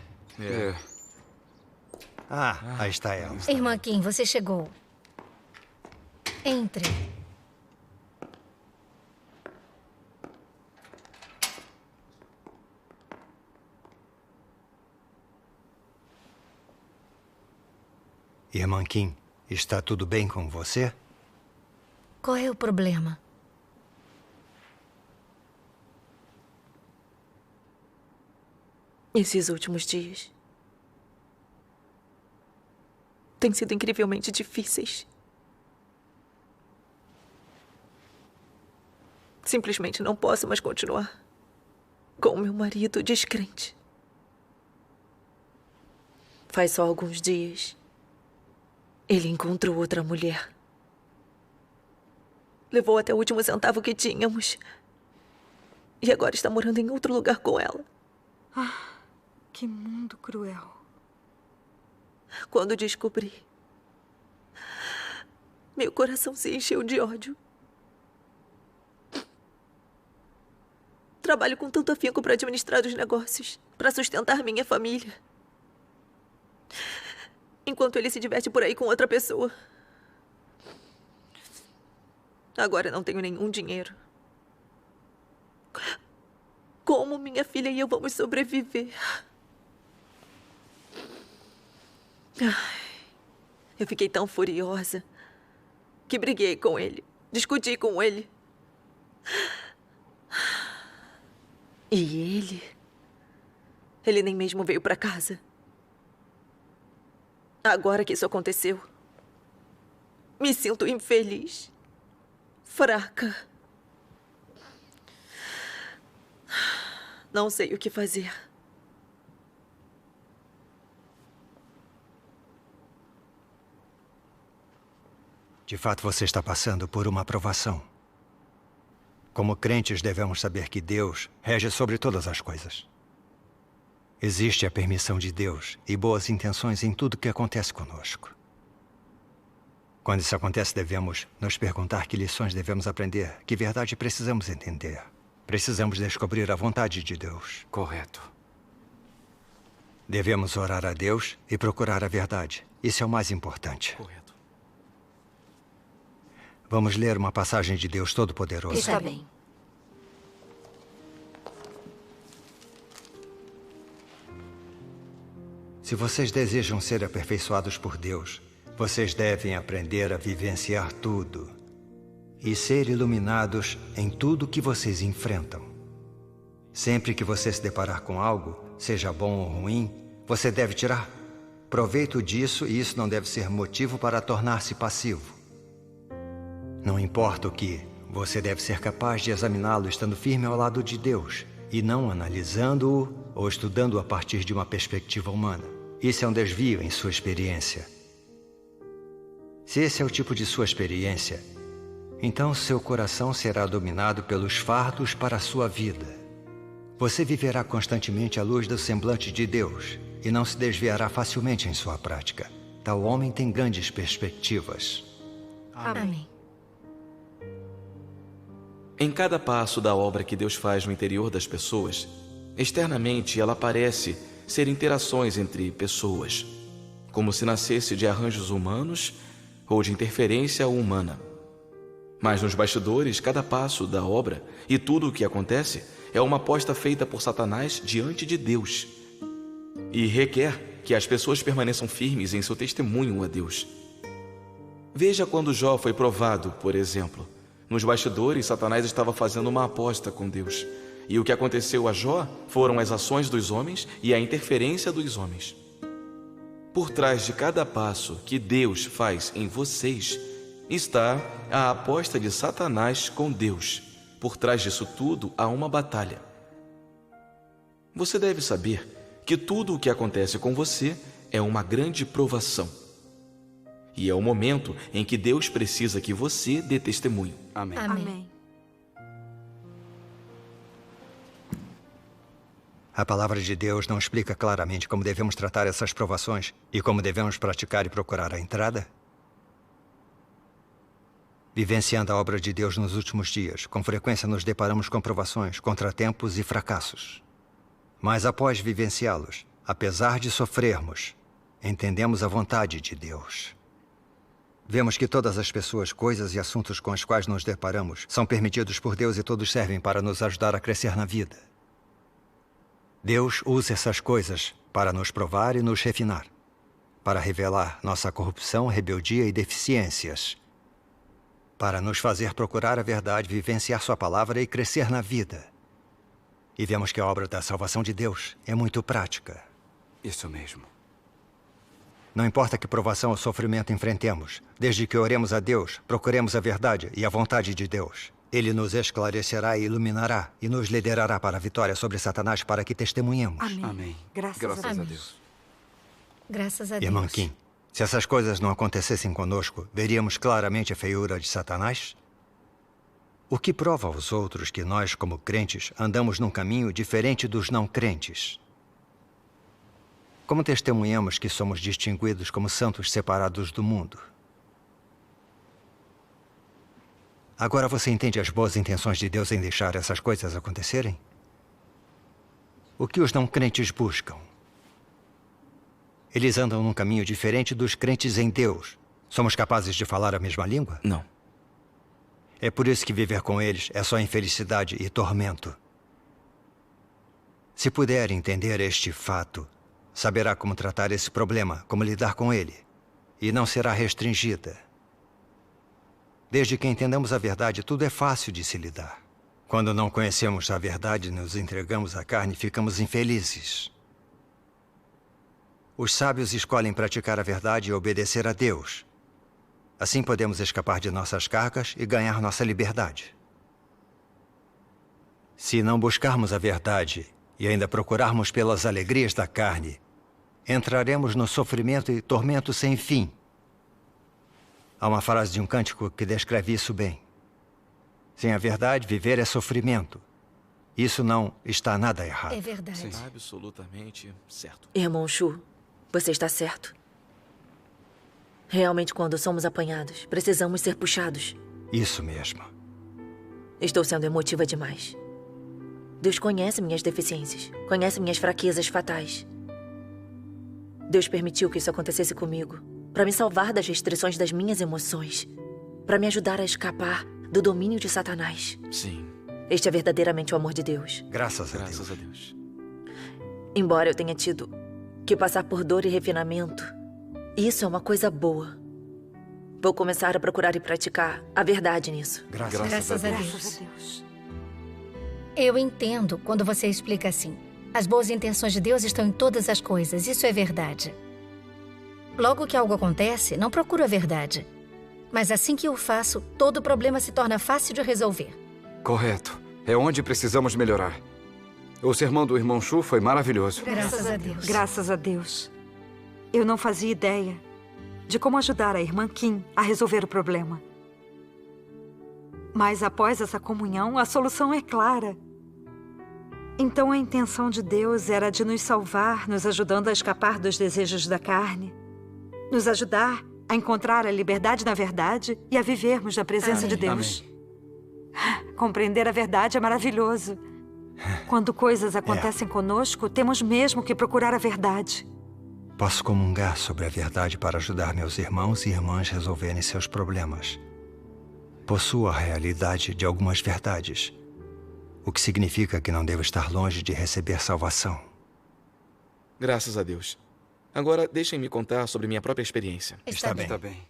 Aí está ela. Irmã Kim, você chegou. Entre. Irmã Kim, está tudo bem com você? Qual é o problema? Esses últimos dias têm sido incrivelmente difíceis. Simplesmente não posso mais continuar com o meu marido descrente. Faz só alguns dias, ele encontrou outra mulher. Levou até o último centavo que tínhamos. E agora está morando em outro lugar com ela. Que mundo cruel. Quando descobri, meu coração se encheu de ódio. Trabalho com tanto afinco para administrar os negócios, para sustentar minha família. Enquanto ele se diverte por aí com outra pessoa. Agora não tenho nenhum dinheiro. Como minha filha e eu vamos sobreviver? Eu fiquei tão furiosa que briguei com ele, discuti com ele. E ele nem mesmo veio para casa. Agora que isso aconteceu, me sinto infeliz, fraca. Não sei o que fazer. De fato, você está passando por uma provação. Como crentes, devemos saber que Deus rege sobre todas as coisas. Existe a permissão de Deus e boas intenções em tudo que acontece conosco. Quando isso acontece, devemos nos perguntar que lições devemos aprender, que verdade precisamos entender. Precisamos descobrir a vontade de Deus. Correto. Devemos orar a Deus e procurar a verdade. Isso é o mais importante. Correto. Vamos ler uma passagem de Deus Todo-Poderoso. Está bem. Se vocês desejam ser aperfeiçoados por Deus, vocês devem aprender a vivenciar tudo e ser iluminados em tudo que vocês enfrentam. Sempre que você se deparar com algo, seja bom ou ruim, você deve tirar proveito disso e isso não deve ser motivo para tornar-se passivo. Não importa o que, você deve ser capaz de examiná-lo estando firme ao lado de Deus e não analisando-o ou estudando-o a partir de uma perspectiva humana. Isso é um desvio em sua experiência. Se esse é o tipo de sua experiência, então seu coração será dominado pelos fardos para a sua vida. Você viverá constantemente à luz do semblante de Deus e não se desviará facilmente em sua prática. Tal homem tem grandes perspectivas. Amém. Em cada passo da obra que Deus faz no interior das pessoas, externamente ela parece ser interações entre pessoas, como se nascesse de arranjos humanos ou de interferência humana. Mas nos bastidores, cada passo da obra e tudo o que acontece é uma aposta feita por Satanás diante de Deus. E requer que as pessoas permaneçam firmes em seu testemunho a Deus. Veja quando Jó foi provado, por exemplo. Nos bastidores, Satanás estava fazendo uma aposta com Deus. E o que aconteceu a Jó foram as ações dos homens e a interferência dos homens. Por trás de cada passo que Deus faz em vocês, está a aposta de Satanás com Deus. Por trás disso tudo, há uma batalha. Você deve saber que tudo o que acontece com você é uma grande provação. E é o momento em que Deus precisa que você dê testemunho. Amém. Amém. A palavra de Deus não explica claramente como devemos tratar essas provações e como devemos praticar e procurar a entrada? Vivenciando a obra de Deus nos últimos dias, com frequência nos deparamos com provações, contratempos e fracassos. Mas após vivenciá-los, apesar de sofrermos, entendemos a vontade de Deus. Vemos que todas as pessoas, coisas e assuntos com os quais nos deparamos são permitidos por Deus e todos servem para nos ajudar a crescer na vida. Deus usa essas coisas para nos provar e nos refinar, para revelar nossa corrupção, rebeldia e deficiências, para nos fazer procurar a verdade, vivenciar sua palavra e crescer na vida. E vemos que a obra da salvação de Deus é muito prática. Isso mesmo. Não importa que provação ou sofrimento enfrentemos, desde que oremos a Deus, procuremos a verdade e a vontade de Deus. Ele nos esclarecerá e iluminará e nos liderará para a vitória sobre Satanás para que testemunhemos. Amém. Amém. Graças a Deus. Graças a Deus. Irmã Kim, se essas coisas não acontecessem conosco, veríamos claramente a feiura de Satanás? O que prova aos outros que nós, como crentes, andamos num caminho diferente dos não crentes? Como testemunhamos que somos distinguidos como santos separados do mundo? Agora você entende as boas intenções de Deus em deixar essas coisas acontecerem? O que os não crentes buscam? Eles andam num caminho diferente dos crentes em Deus. Somos capazes de falar a mesma língua? Não. É por isso que viver com eles é só infelicidade e tormento. Se puder entender este fato, saberá como tratar esse problema, como lidar com ele, e não será restringida. Desde que entendamos a verdade, tudo é fácil de se lidar. Quando não conhecemos a verdade e nos entregamos à carne, ficamos infelizes. Os sábios escolhem praticar a verdade e obedecer a Deus. Assim podemos escapar de nossas cargas e ganhar nossa liberdade. Se não buscarmos a verdade e ainda procurarmos pelas alegrias da carne, entraremos no sofrimento e tormento sem fim. Há uma frase de um cântico que descreve isso bem. Sem a verdade, viver é sofrimento. Isso não está nada errado. É verdade. Sim. Absolutamente certo. Irmão Shu, você está certo. Realmente, quando somos apanhados, precisamos ser puxados. Isso mesmo. Estou sendo emotiva demais. Deus conhece minhas deficiências, conhece minhas fraquezas fatais. Deus permitiu que isso acontecesse comigo para me salvar das restrições das minhas emoções, para me ajudar a escapar do domínio de Satanás. Sim. Este é verdadeiramente o amor de Deus. Graças a Deus. Embora eu tenha tido que passar por dor e refinamento, isso é uma coisa boa. Vou começar a procurar e praticar a verdade nisso. Graças a Deus. Eu entendo quando você explica assim. As boas intenções de Deus estão em todas as coisas, isso é verdade. Logo que algo acontece, não procuro a verdade. Mas assim que o faço, todo problema se torna fácil de resolver. Correto. É onde precisamos melhorar. O sermão do irmão Shu foi maravilhoso. Graças a Deus. Graças a Deus. Eu não fazia ideia de como ajudar a irmã Kim a resolver o problema. Mas após essa comunhão, a solução é clara. Então a intenção de Deus era de nos salvar, nos ajudando a escapar dos desejos da carne, nos ajudar a encontrar a liberdade na verdade e a vivermos na presença de Deus. Amém. Compreender a verdade é maravilhoso. Quando coisas acontecem conosco, temos mesmo que procurar a verdade. Posso comungar sobre a verdade para ajudar meus irmãos e irmãs a resolverem seus problemas. possuo a realidade de algumas verdades, o que significa que não devo estar longe de receber salvação. Graças a Deus. Agora, deixem-me contar sobre minha própria experiência. Está bem. Está bem.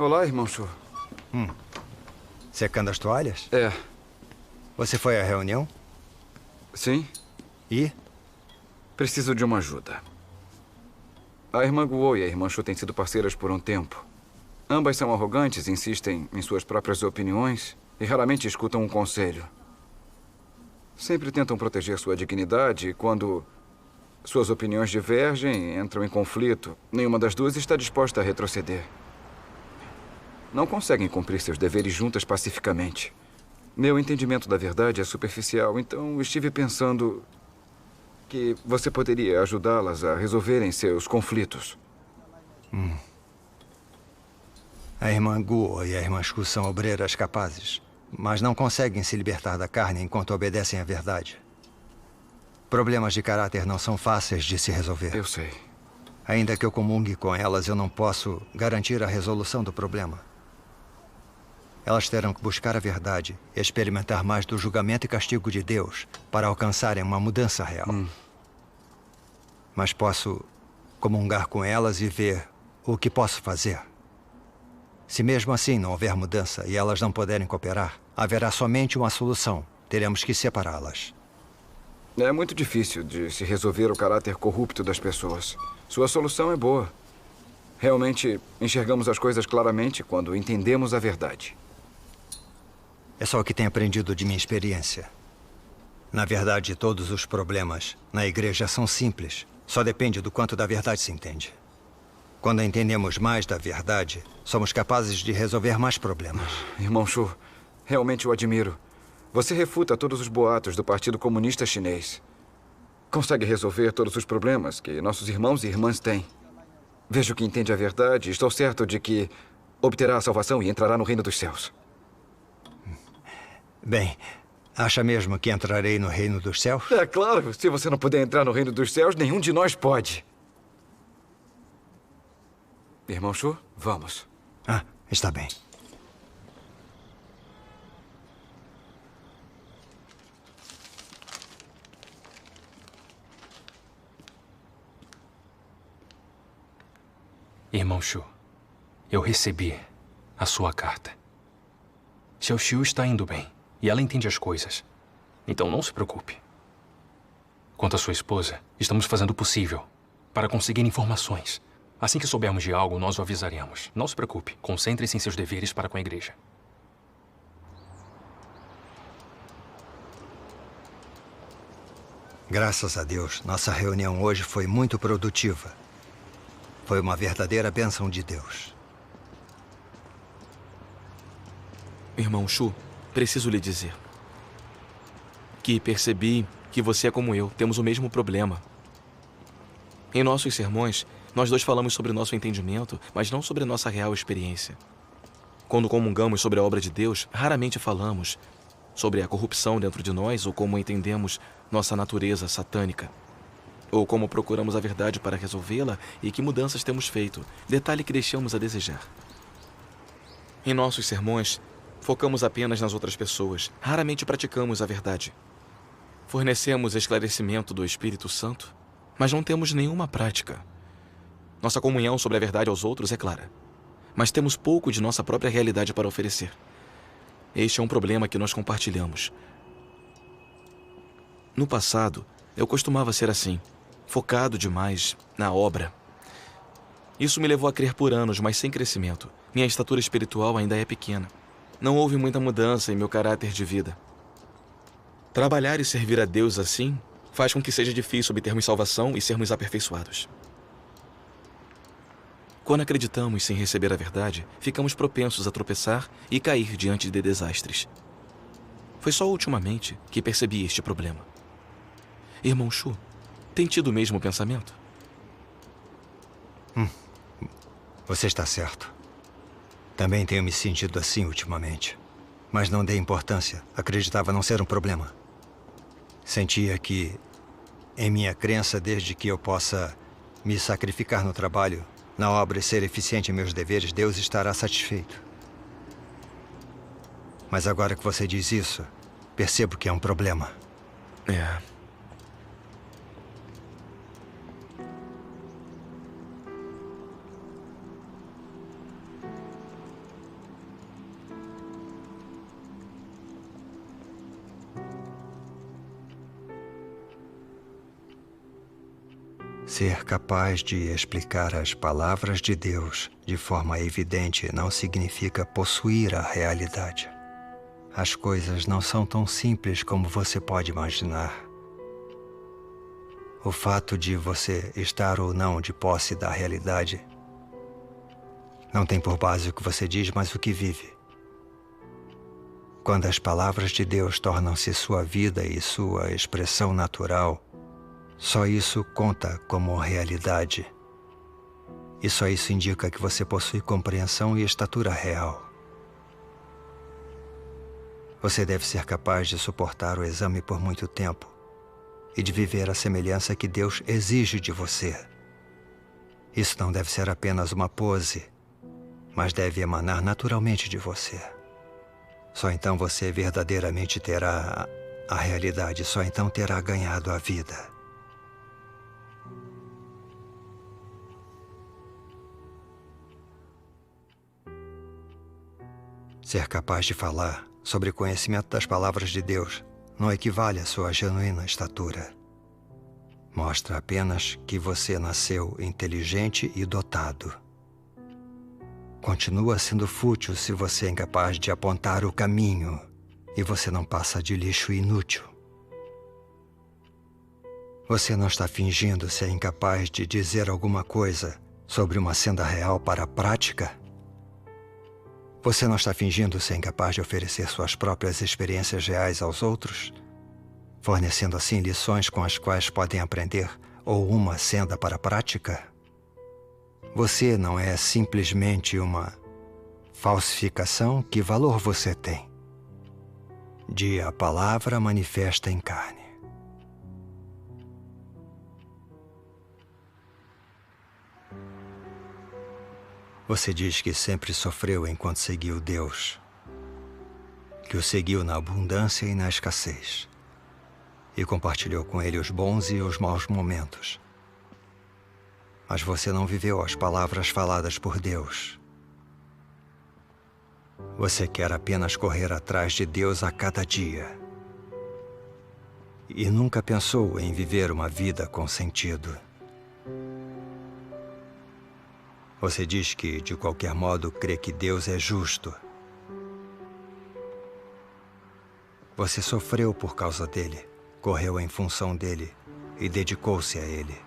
Olá, irmão Shu. Secando as toalhas? É. Você foi à reunião? Sim. E? Preciso de uma ajuda. A irmã Guo e a irmã Shu têm sido parceiras por um tempo. Ambas são arrogantes, insistem em suas próprias opiniões e raramente escutam um conselho. Sempre tentam proteger sua dignidade e quando suas opiniões divergem, entram em conflito. Nenhuma das duas está disposta a retroceder. Não conseguem cumprir seus deveres juntas pacificamente. Meu entendimento da verdade é superficial, então estive pensando que você poderia ajudá-las a resolverem seus conflitos. A irmã Guo e a irmã Shu são obreiras capazes, mas não conseguem se libertar da carne enquanto obedecem à verdade. Problemas de caráter não são fáceis de se resolver. Eu sei. Ainda que eu comungue com elas, eu não posso garantir a resolução do problema. Elas terão que buscar a verdade e experimentar mais do julgamento e castigo de Deus para alcançarem uma mudança real. Mas posso comungar com elas e ver o que posso fazer. Se mesmo assim não houver mudança e elas não puderem cooperar, haverá somente uma solução. Teremos que separá-las. É muito difícil de se resolver o caráter corrupto das pessoas. Sua solução é boa. Realmente enxergamos as coisas claramente quando entendemos a verdade. É só o que tenho aprendido de minha experiência. Na verdade, todos os problemas na igreja são simples. Só depende do quanto da verdade se entende. Quando entendemos mais da verdade, somos capazes de resolver mais problemas. Irmão Shu, realmente o admiro. Você refuta todos os boatos do Partido Comunista Chinês. Consegue resolver todos os problemas que nossos irmãos e irmãs têm. Vejo que entende a verdade e estou certo de que obterá a salvação e entrará no reino dos céus. Bem, acha mesmo que entrarei no reino dos céus? É claro. Se você não puder entrar no reino dos céus, nenhum de nós pode. Irmão Shu, vamos. Está bem. Irmão Shu, eu recebi a sua carta. Xiao Xiu está indo bem e ela entende as coisas. Então não se preocupe. Quanto à sua esposa, estamos fazendo o possível para conseguir informações. Assim que soubermos de algo, nós o avisaremos. Não se preocupe. Concentre-se em seus deveres para com a igreja. Graças a Deus, nossa reunião hoje foi muito produtiva. Foi uma verdadeira bênção de Deus. Irmão Shu, preciso lhe dizer que percebi que você é como eu, temos o mesmo problema. Em nossos sermões, nós dois falamos sobre o nosso entendimento, mas não sobre a nossa real experiência. Quando comungamos sobre a obra de Deus, raramente falamos sobre a corrupção dentro de nós ou como entendemos nossa natureza satânica. Ou como procuramos a verdade para resolvê-la e que mudanças temos feito, detalhe que deixamos a desejar. Em nossos sermões, focamos apenas nas outras pessoas, raramente praticamos a verdade. Fornecemos esclarecimento do Espírito Santo, mas não temos nenhuma prática. Nossa comunhão sobre a verdade aos outros é clara, mas temos pouco de nossa própria realidade para oferecer. Este é um problema que nós compartilhamos. No passado, eu costumava ser assim, focado demais na obra. Isso me levou a crer por anos, mas sem crescimento. Minha estatura espiritual ainda é pequena. Não houve muita mudança em meu caráter de vida. Trabalhar e servir a Deus assim faz com que seja difícil obtermos salvação e sermos aperfeiçoados. Quando acreditamos sem receber a verdade, ficamos propensos a tropeçar e cair diante de desastres. Foi só ultimamente que percebi este problema. Irmão Shu, tem tido o mesmo pensamento? Você está certo. Também tenho me sentido assim ultimamente. Mas não dei importância. Acreditava não ser um problema. Sentia que, em minha crença, desde que eu possa me sacrificar no trabalho, na obra e ser eficiente em meus deveres, Deus estará satisfeito. Mas agora que você diz isso, percebo que é um problema. É. Ser capaz de explicar as palavras de Deus de forma evidente não significa possuir a realidade. As coisas não são tão simples como você pode imaginar. O fato de você estar ou não de posse da realidade não tem por base o que você diz, mas o que vive. Quando as palavras de Deus tornam-se sua vida e sua expressão natural, só isso conta como realidade. E só isso indica que você possui compreensão e estatura real. Você deve ser capaz de suportar o exame por muito tempo e de viver a semelhança que Deus exige de você. Isso não deve ser apenas uma pose, mas deve emanar naturalmente de você. Só então você verdadeiramente terá a realidade, só então terá ganhado a vida. Ser capaz de falar sobre o conhecimento das palavras de Deus não equivale à sua genuína estatura. Mostra apenas que você nasceu inteligente e dotado. Continua sendo fútil se você é incapaz de apontar o caminho e você não passa de lixo inútil. Você não está fingindo ser incapaz de dizer alguma coisa sobre uma senda real para a prática? Você não está fingindo ser incapaz de oferecer suas próprias experiências reais aos outros, fornecendo assim lições com as quais podem aprender ou uma senda para a prática? Você não é simplesmente uma falsificação? Que valor você tem? De a palavra manifesta em carne. Você diz que sempre sofreu enquanto seguiu Deus, que o seguiu na abundância e na escassez, e compartilhou com ele os bons e os maus momentos. Mas você não viveu as palavras faladas por Deus. Você quer apenas correr atrás de Deus a cada dia. E nunca pensou em viver uma vida com sentido. Você diz que, de qualquer modo, crê que Deus é justo. Você sofreu por causa dele, correu em função dele e dedicou-se a ele.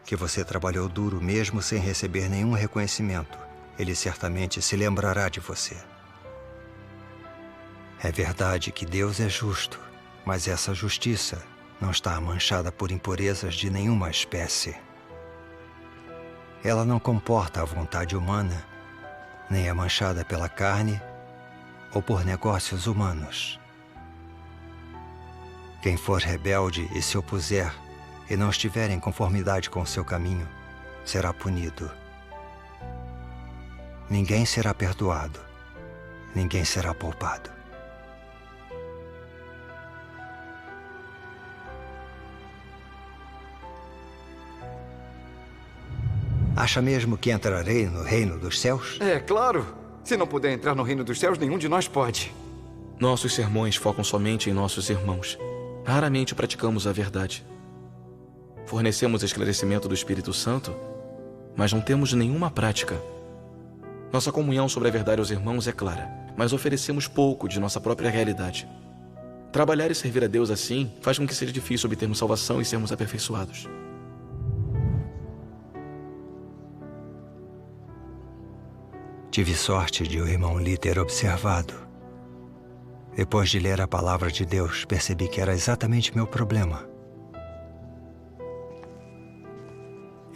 Que você trabalhou duro mesmo sem receber nenhum reconhecimento. Ele certamente se lembrará de você. É verdade que Deus é justo, mas essa justiça não está manchada por impurezas de nenhuma espécie. Ela não comporta a vontade humana, nem é manchada pela carne ou por negócios humanos. Quem for rebelde e se opuser e não estiver em conformidade com o seu caminho, será punido. Ninguém será perdoado, ninguém será poupado. Acha mesmo que entrarei no reino dos céus? É, claro. Se não puder entrar no reino dos céus, nenhum de nós pode. Nossos sermões focam somente em nossos irmãos. Raramente praticamos a verdade. Fornecemos esclarecimento do Espírito Santo, mas não temos nenhuma prática. Nossa comunhão sobre a verdade aos irmãos é clara, mas oferecemos pouco de nossa própria realidade. Trabalhar e servir a Deus assim faz com que seja difícil obtermos salvação e sermos aperfeiçoados. Tive sorte de o irmão Lee ter observado. Depois de ler a palavra de Deus, percebi que era exatamente meu problema.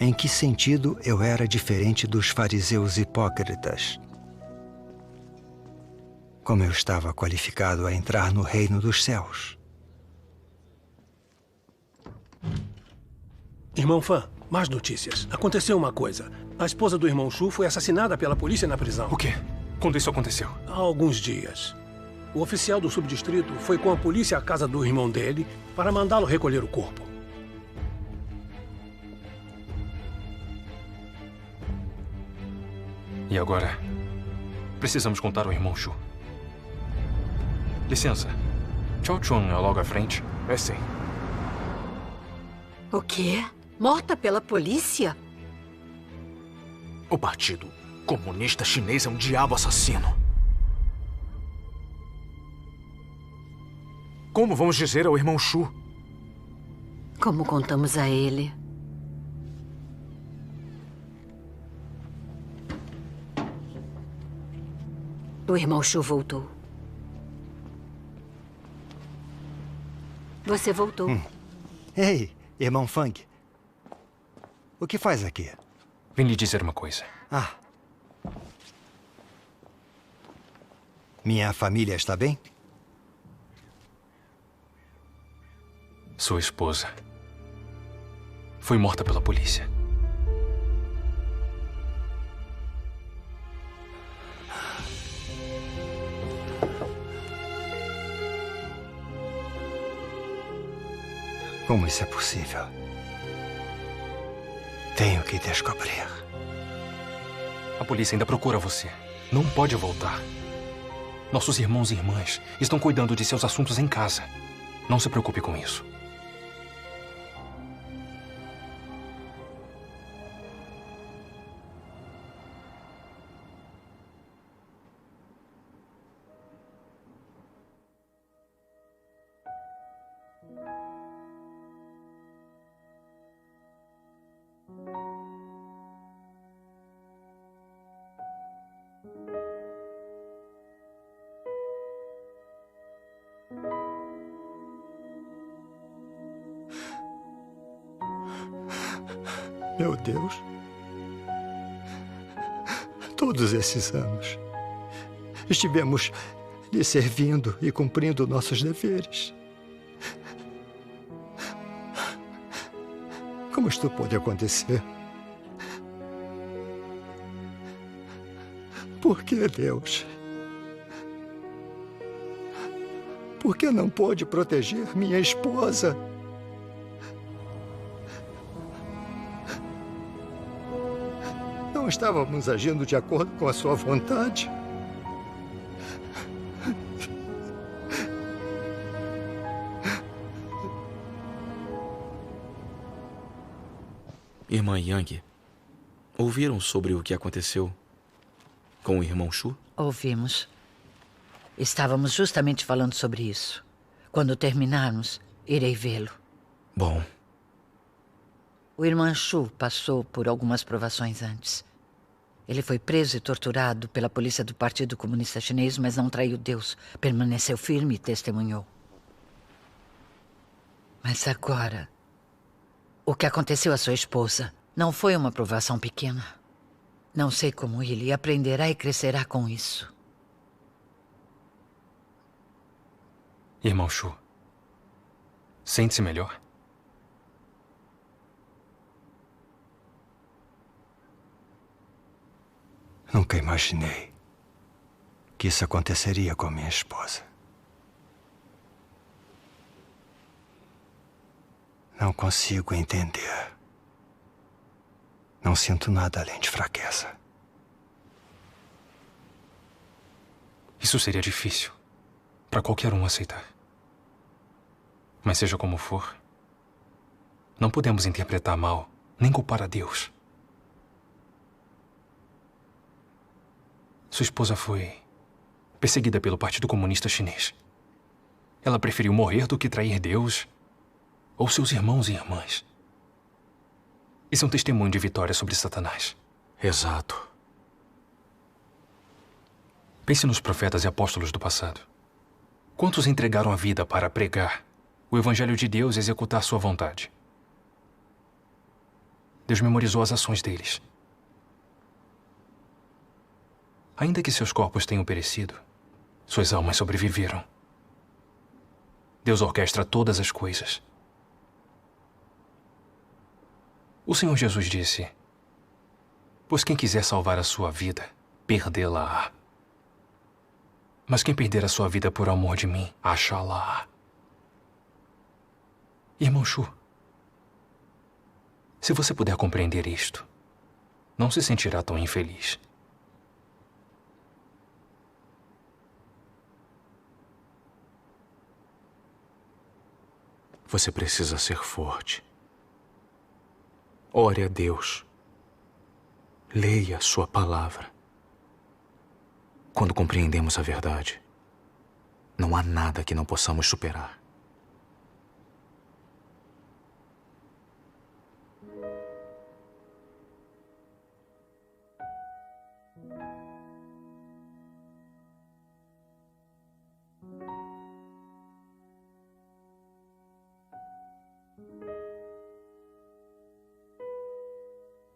Em que sentido eu era diferente dos fariseus hipócritas? Como eu estava qualificado a entrar no reino dos céus? Irmão Fan, mais notícias. Aconteceu uma coisa. A esposa do irmão Shu foi assassinada pela polícia na prisão. O quê? Quando isso aconteceu? Há alguns dias. O oficial do subdistrito foi com a polícia à casa do irmão dele para mandá-lo recolher o corpo. E agora? Precisamos contar ao irmão Shu. Licença. Chao Chun é logo à frente? É sim. O quê? Morta pela polícia? O Partido Comunista Chinês é um diabo assassino. Como vamos dizer ao irmão Shu? Como contamos a ele? O irmão Shu voltou. Você voltou. Ei, irmão Fang. O que faz aqui? Vim lhe dizer uma coisa. Ah. Minha família está bem? Sua esposa foi morta pela polícia. Como isso é possível? Tenho que descobrir. A polícia ainda procura você. Não pode voltar. Nossos irmãos e irmãs estão cuidando de seus assuntos em casa. Não se preocupe com isso. Meu Deus. Todos esses anos estivemos lhe servindo e cumprindo nossos deveres. Como isto pode acontecer? Por que, Deus? Por que não pôde proteger minha esposa? Não estávamos agindo de acordo com a sua vontade? Irmã Yang, ouviram sobre o que aconteceu com o irmão Shu? Ouvimos. Estávamos justamente falando sobre isso. Quando terminarmos, irei vê-lo. Bom. O irmão Shu passou por algumas provações antes. Ele foi preso e torturado pela polícia do Partido Comunista Chinês, mas não traiu Deus. Permaneceu firme e testemunhou. Mas agora, o que aconteceu à sua esposa não foi uma provação pequena. Não sei como ele aprenderá e crescerá com isso. Irmão Shu, sente-se melhor? Nunca imaginei que isso aconteceria com minha esposa. Não consigo entender. Não sinto nada além de fraqueza. Isso seria difícil para qualquer um aceitar. Mas seja como for, não podemos interpretar mal, nem culpar a Deus. Sua esposa foi perseguida pelo Partido Comunista Chinês. Ela preferiu morrer do que trair Deus ou seus irmãos e irmãs. Isso é um testemunho de vitória sobre Satanás. Exato. Pense nos profetas e apóstolos do passado. Quantos entregaram a vida para pregar o Evangelho de Deus e executar sua vontade? Deus memorizou as ações deles. Ainda que seus corpos tenham perecido, suas almas sobreviveram. Deus orquestra todas as coisas. O Senhor Jesus disse: pois quem quiser salvar a sua vida, perdê-la-á. Mas quem perder a sua vida por amor de mim, achá-la-á. Irmão Shu, se você puder compreender isto, não se sentirá tão infeliz. Você precisa ser forte. Ore a Deus. Leia a sua palavra. Quando compreendemos a verdade, não há nada que não possamos superar.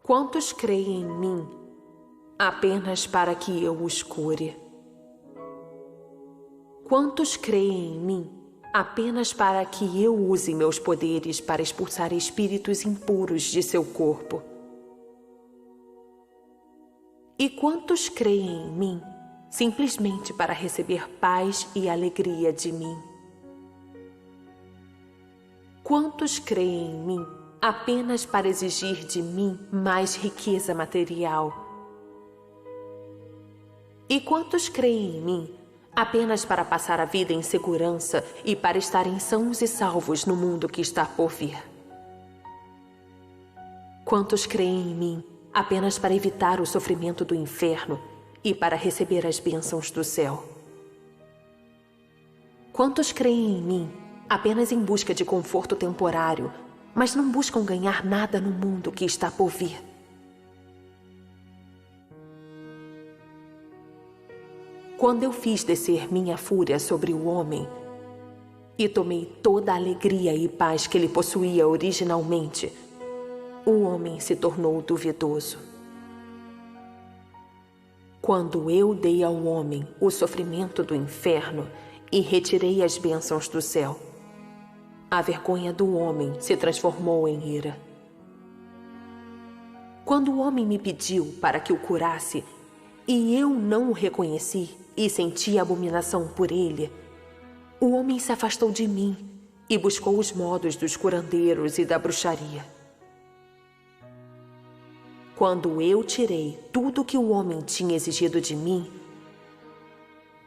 Quantos creem em mim apenas para que eu os cure? Quantos creem em mim apenas para que eu use meus poderes para expulsar espíritos impuros de seu corpo? E quantos creem em mim simplesmente para receber paz e alegria de mim? Quantos creem em mim apenas para exigir de mim mais riqueza material? E quantos creem em mim apenas para passar a vida em segurança e para estarem sãos e salvos no mundo que está por vir? Quantos creem em mim apenas para evitar o sofrimento do inferno e para receber as bênçãos do céu? Quantos creem em mim apenas em busca de conforto temporário, mas não buscam ganhar nada no mundo que está por vir? Quando eu fiz descer minha fúria sobre o homem e tomei toda a alegria e paz que ele possuía originalmente, o homem se tornou duvidoso. Quando eu dei ao homem o sofrimento do inferno e retirei as bênçãos do céu, a vergonha do homem se transformou em ira. Quando o homem me pediu para que o curasse e eu não o reconheci e senti abominação por ele, o homem se afastou de mim e buscou os modos dos curandeiros e da bruxaria. Quando eu tirei tudo que o homem tinha exigido de mim,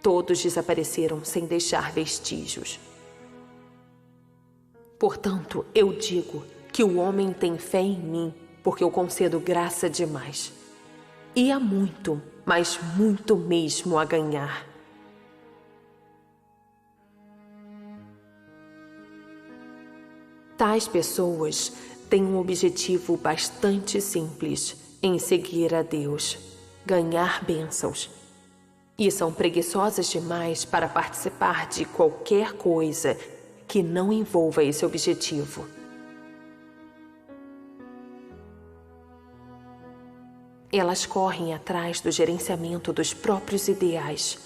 todos desapareceram sem deixar vestígios. Portanto, eu digo que o homem tem fé em mim porque eu concedo graça demais. E há muito, mas muito mesmo a ganhar. Tais pessoas têm um objetivo bastante simples em seguir a Deus: ganhar bênçãos. E são preguiçosas demais para participar de qualquer coisa que não envolva esse objetivo. Elas correm atrás do gerenciamento dos próprios ideais.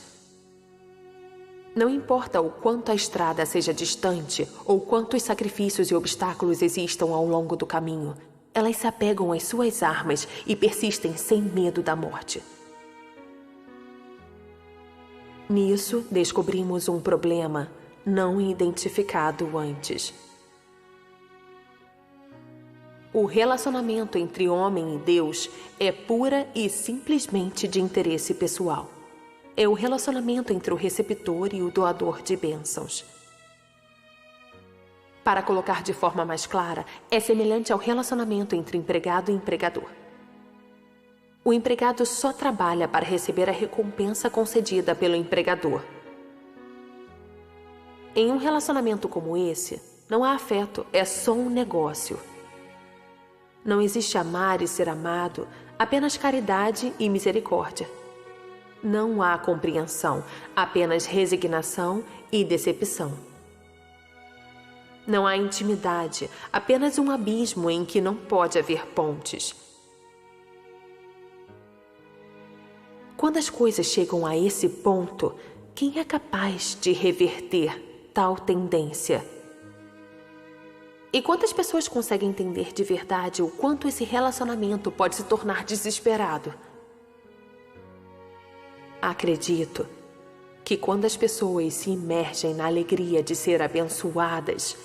Não importa o quanto a estrada seja distante ou quantos sacrifícios e obstáculos existam ao longo do caminho, elas se apegam às suas armas e persistem sem medo da morte. Nisso, descobrimos um problema não identificado antes. O relacionamento entre homem e Deus é pura e simplesmente de interesse pessoal. É o relacionamento entre o receptor e o doador de bênçãos. Para colocar de forma mais clara, é semelhante ao relacionamento entre empregado e empregador. O empregado só trabalha para receber a recompensa concedida pelo empregador. Em um relacionamento como esse, não há afeto, é só um negócio. Não existe amar e ser amado, apenas caridade e misericórdia. Não há compreensão, apenas resignação e decepção. Não há intimidade, apenas um abismo em que não pode haver pontes. Quando as coisas chegam a esse ponto, quem é capaz de reverter tal tendência? E quantas pessoas conseguem entender de verdade o quanto esse relacionamento pode se tornar desesperado? Acredito que quando as pessoas se imergem na alegria de ser abençoadas,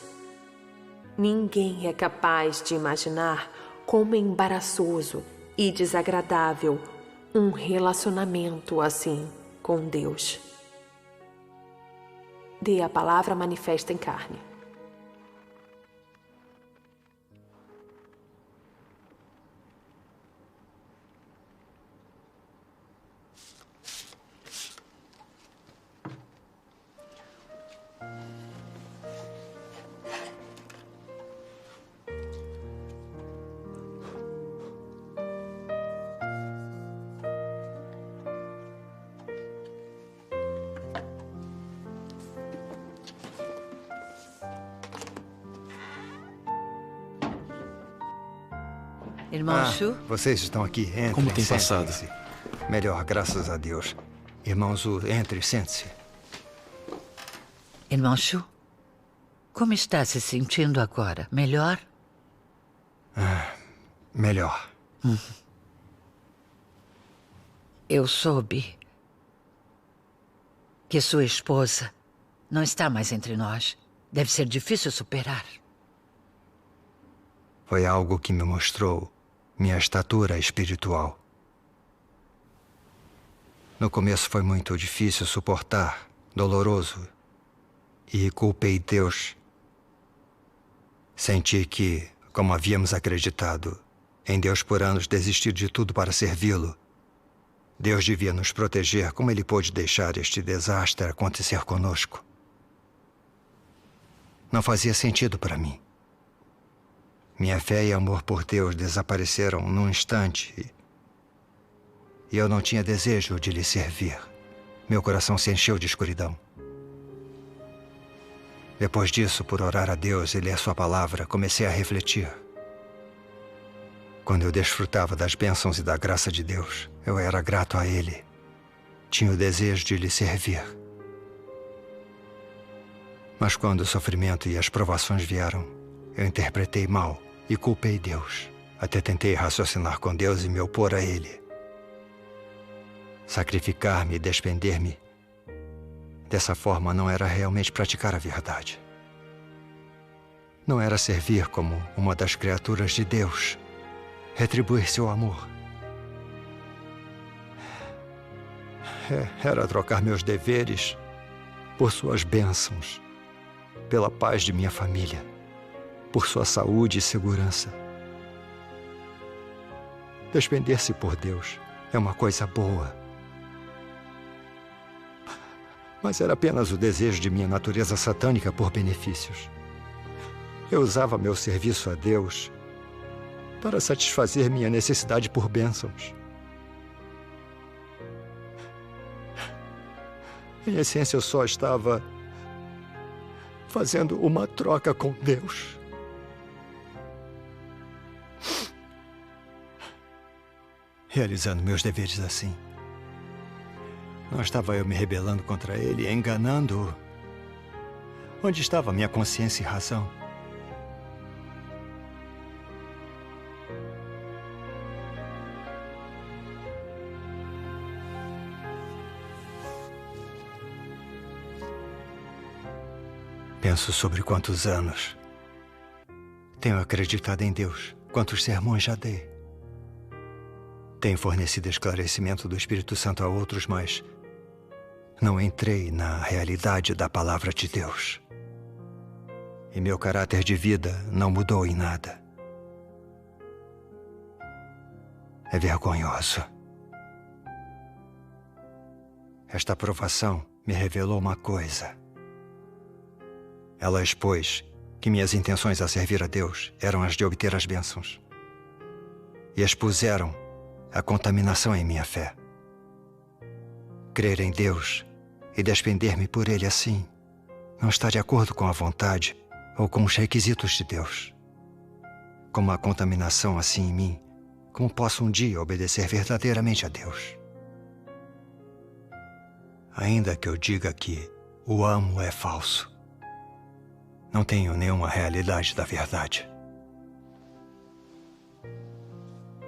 ninguém é capaz de imaginar como é embaraçoso e desagradável um relacionamento assim com Deus. Dê a palavra manifesta em carne. Irmão Shu? Vocês estão aqui. Entrem, Como tem passado? Melhor, graças a Deus. Irmão Zhu, entre, sente-se. Irmão Shu, como está se sentindo agora? Melhor? Melhor. Eu soube que sua esposa não está mais entre nós. Deve ser difícil superar. Foi algo que me mostrou minha estatura espiritual. No começo foi muito difícil suportar, doloroso, e culpei Deus. Senti que, como havíamos acreditado em Deus por anos, desistir de tudo para servi-lo. Deus devia nos proteger. Como ele pôde deixar este desastre acontecer conosco? Não fazia sentido para mim. Minha fé e amor por Deus desapareceram num instante. E eu não tinha desejo de lhe servir. Meu coração se encheu de escuridão. Depois disso, por orar a Deus e ler sua palavra, comecei a refletir. Quando eu desfrutava das bênçãos e da graça de Deus, eu era grato a Ele. Tinha o desejo de lhe servir. Mas quando o sofrimento e as provações vieram, eu interpretei mal e culpei Deus. Até tentei raciocinar com Deus e me opor a Ele. Sacrificar-me e despender-me dessa forma não era realmente praticar a verdade. Não era servir como uma das criaturas de Deus, retribuir seu amor. Era trocar meus deveres por suas bênçãos, pela paz de minha família, por sua saúde e segurança. Despender-se por Deus é uma coisa boa. Mas era apenas o desejo de minha natureza satânica por benefícios. Eu usava meu serviço a Deus para satisfazer minha necessidade por bênçãos. Em essência, eu só estava fazendo uma troca com Deus. Realizando meus deveres assim. Não estava eu me rebelando contra Ele, enganando-o. Onde estava minha consciência e razão? Penso sobre quantos anos tenho acreditado em Deus, quantos sermões já dei. Tenho fornecido esclarecimento do Espírito Santo a outros, mas não entrei na realidade da palavra de Deus. E meu caráter de vida não mudou em nada. É vergonhoso. Esta provação me revelou uma coisa. Ela expôs que minhas intenções a servir a Deus eram as de obter as bênçãos. E expuseram a contaminação em minha fé. Crer em Deus e despender-me por Ele assim não está de acordo com a vontade, ou com os requisitos de Deus. Com uma contaminação assim em mim, como posso um dia obedecer verdadeiramente a Deus? Ainda que eu diga que o amo é falso, não tenho nenhuma realidade da verdade.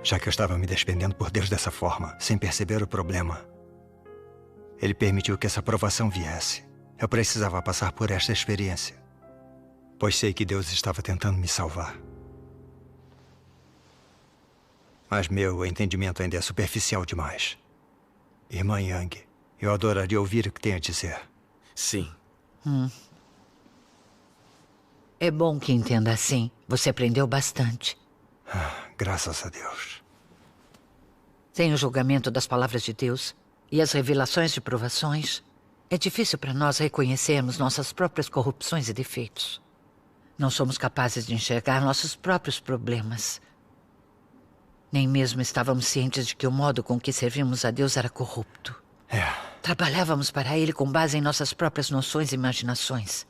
Já que eu estava me despendendo por Deus dessa forma, sem perceber o problema, Ele permitiu que essa provação viesse. Eu precisava passar por esta experiência, pois sei que Deus estava tentando me salvar. Mas meu entendimento ainda é superficial demais. Irmã Yang, eu adoraria ouvir o que tem a dizer. Sim. É bom que entenda assim. Você aprendeu bastante. Graças a Deus. Sem o julgamento das palavras de Deus e as revelações de provações, é difícil para nós reconhecermos nossas próprias corrupções e defeitos. Não somos capazes de enxergar nossos próprios problemas. Nem mesmo estávamos cientes de que o modo com que servimos a Deus era corrupto. Trabalhávamos para Ele com base em nossas próprias noções e imaginações.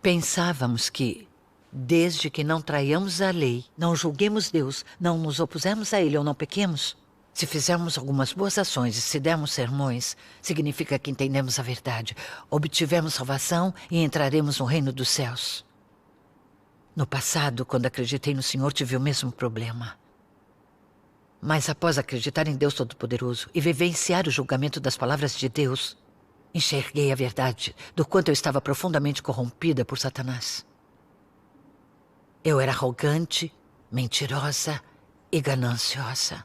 Pensávamos que, desde que não traiamos a lei, não julguemos Deus, não nos opusemos a Ele ou não pequemos, se fizermos algumas boas ações e se dermos sermões, significa que entendemos a verdade, obtivemos salvação e entraremos no reino dos céus. No passado, quando acreditei no Senhor, tive o mesmo problema. Mas após acreditar em Deus Todo-Poderoso e vivenciar o julgamento das palavras de Deus, enxerguei a verdade do quanto eu estava profundamente corrompida por Satanás. Eu era arrogante, mentirosa e gananciosa.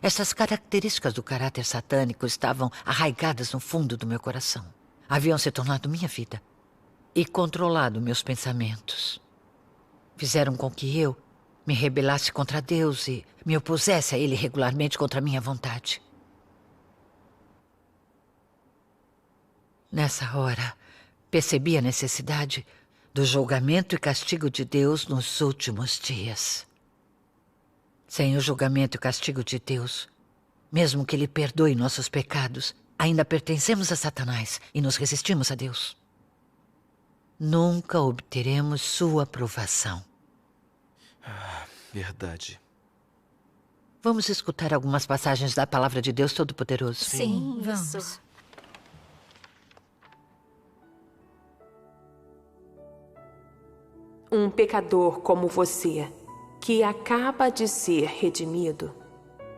Essas características do caráter satânico estavam arraigadas no fundo do meu coração. Haviam se tornado minha vida e controlado meus pensamentos. Fizeram com que eu me rebelasse contra Deus e me opusesse a Ele regularmente contra a minha vontade. Nessa hora, percebi a necessidade do julgamento e castigo de Deus nos últimos dias. Sem o julgamento e castigo de Deus, mesmo que Ele perdoe nossos pecados, ainda pertencemos a Satanás e nos resistimos a Deus. Nunca obteremos sua aprovação. Verdade. Vamos escutar algumas passagens da Palavra de Deus Todo-Poderoso? Sim, vamos. Um pecador como você, que acaba de ser redimido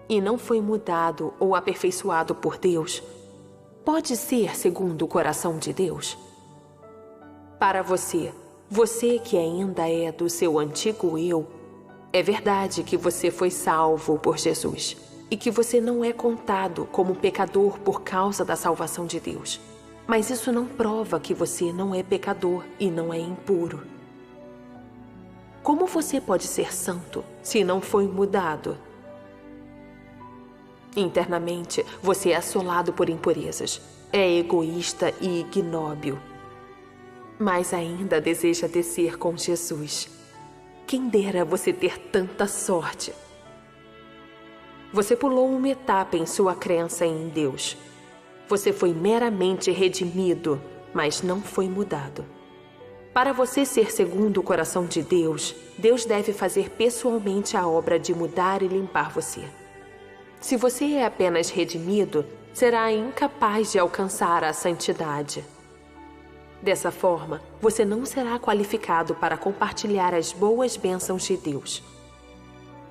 e não foi mudado ou aperfeiçoado por Deus, pode ser segundo o coração de Deus? Para você, você que ainda é do seu antigo eu, é verdade que você foi salvo por Jesus e que você não é contado como pecador por causa da salvação de Deus. Mas isso não prova que você não é pecador e não é impuro. Como você pode ser santo se não foi mudado? Internamente, você é assolado por impurezas, é egoísta e ignóbil. Mas ainda deseja descer com Jesus. Quem dera você ter tanta sorte. Você pulou uma etapa em sua crença em Deus. Você foi meramente redimido, mas não foi mudado. Para você ser segundo o coração de Deus, Deus deve fazer pessoalmente a obra de mudar e limpar você. Se você é apenas redimido, será incapaz de alcançar a santidade. Dessa forma, você não será qualificado para compartilhar as boas bênçãos de Deus,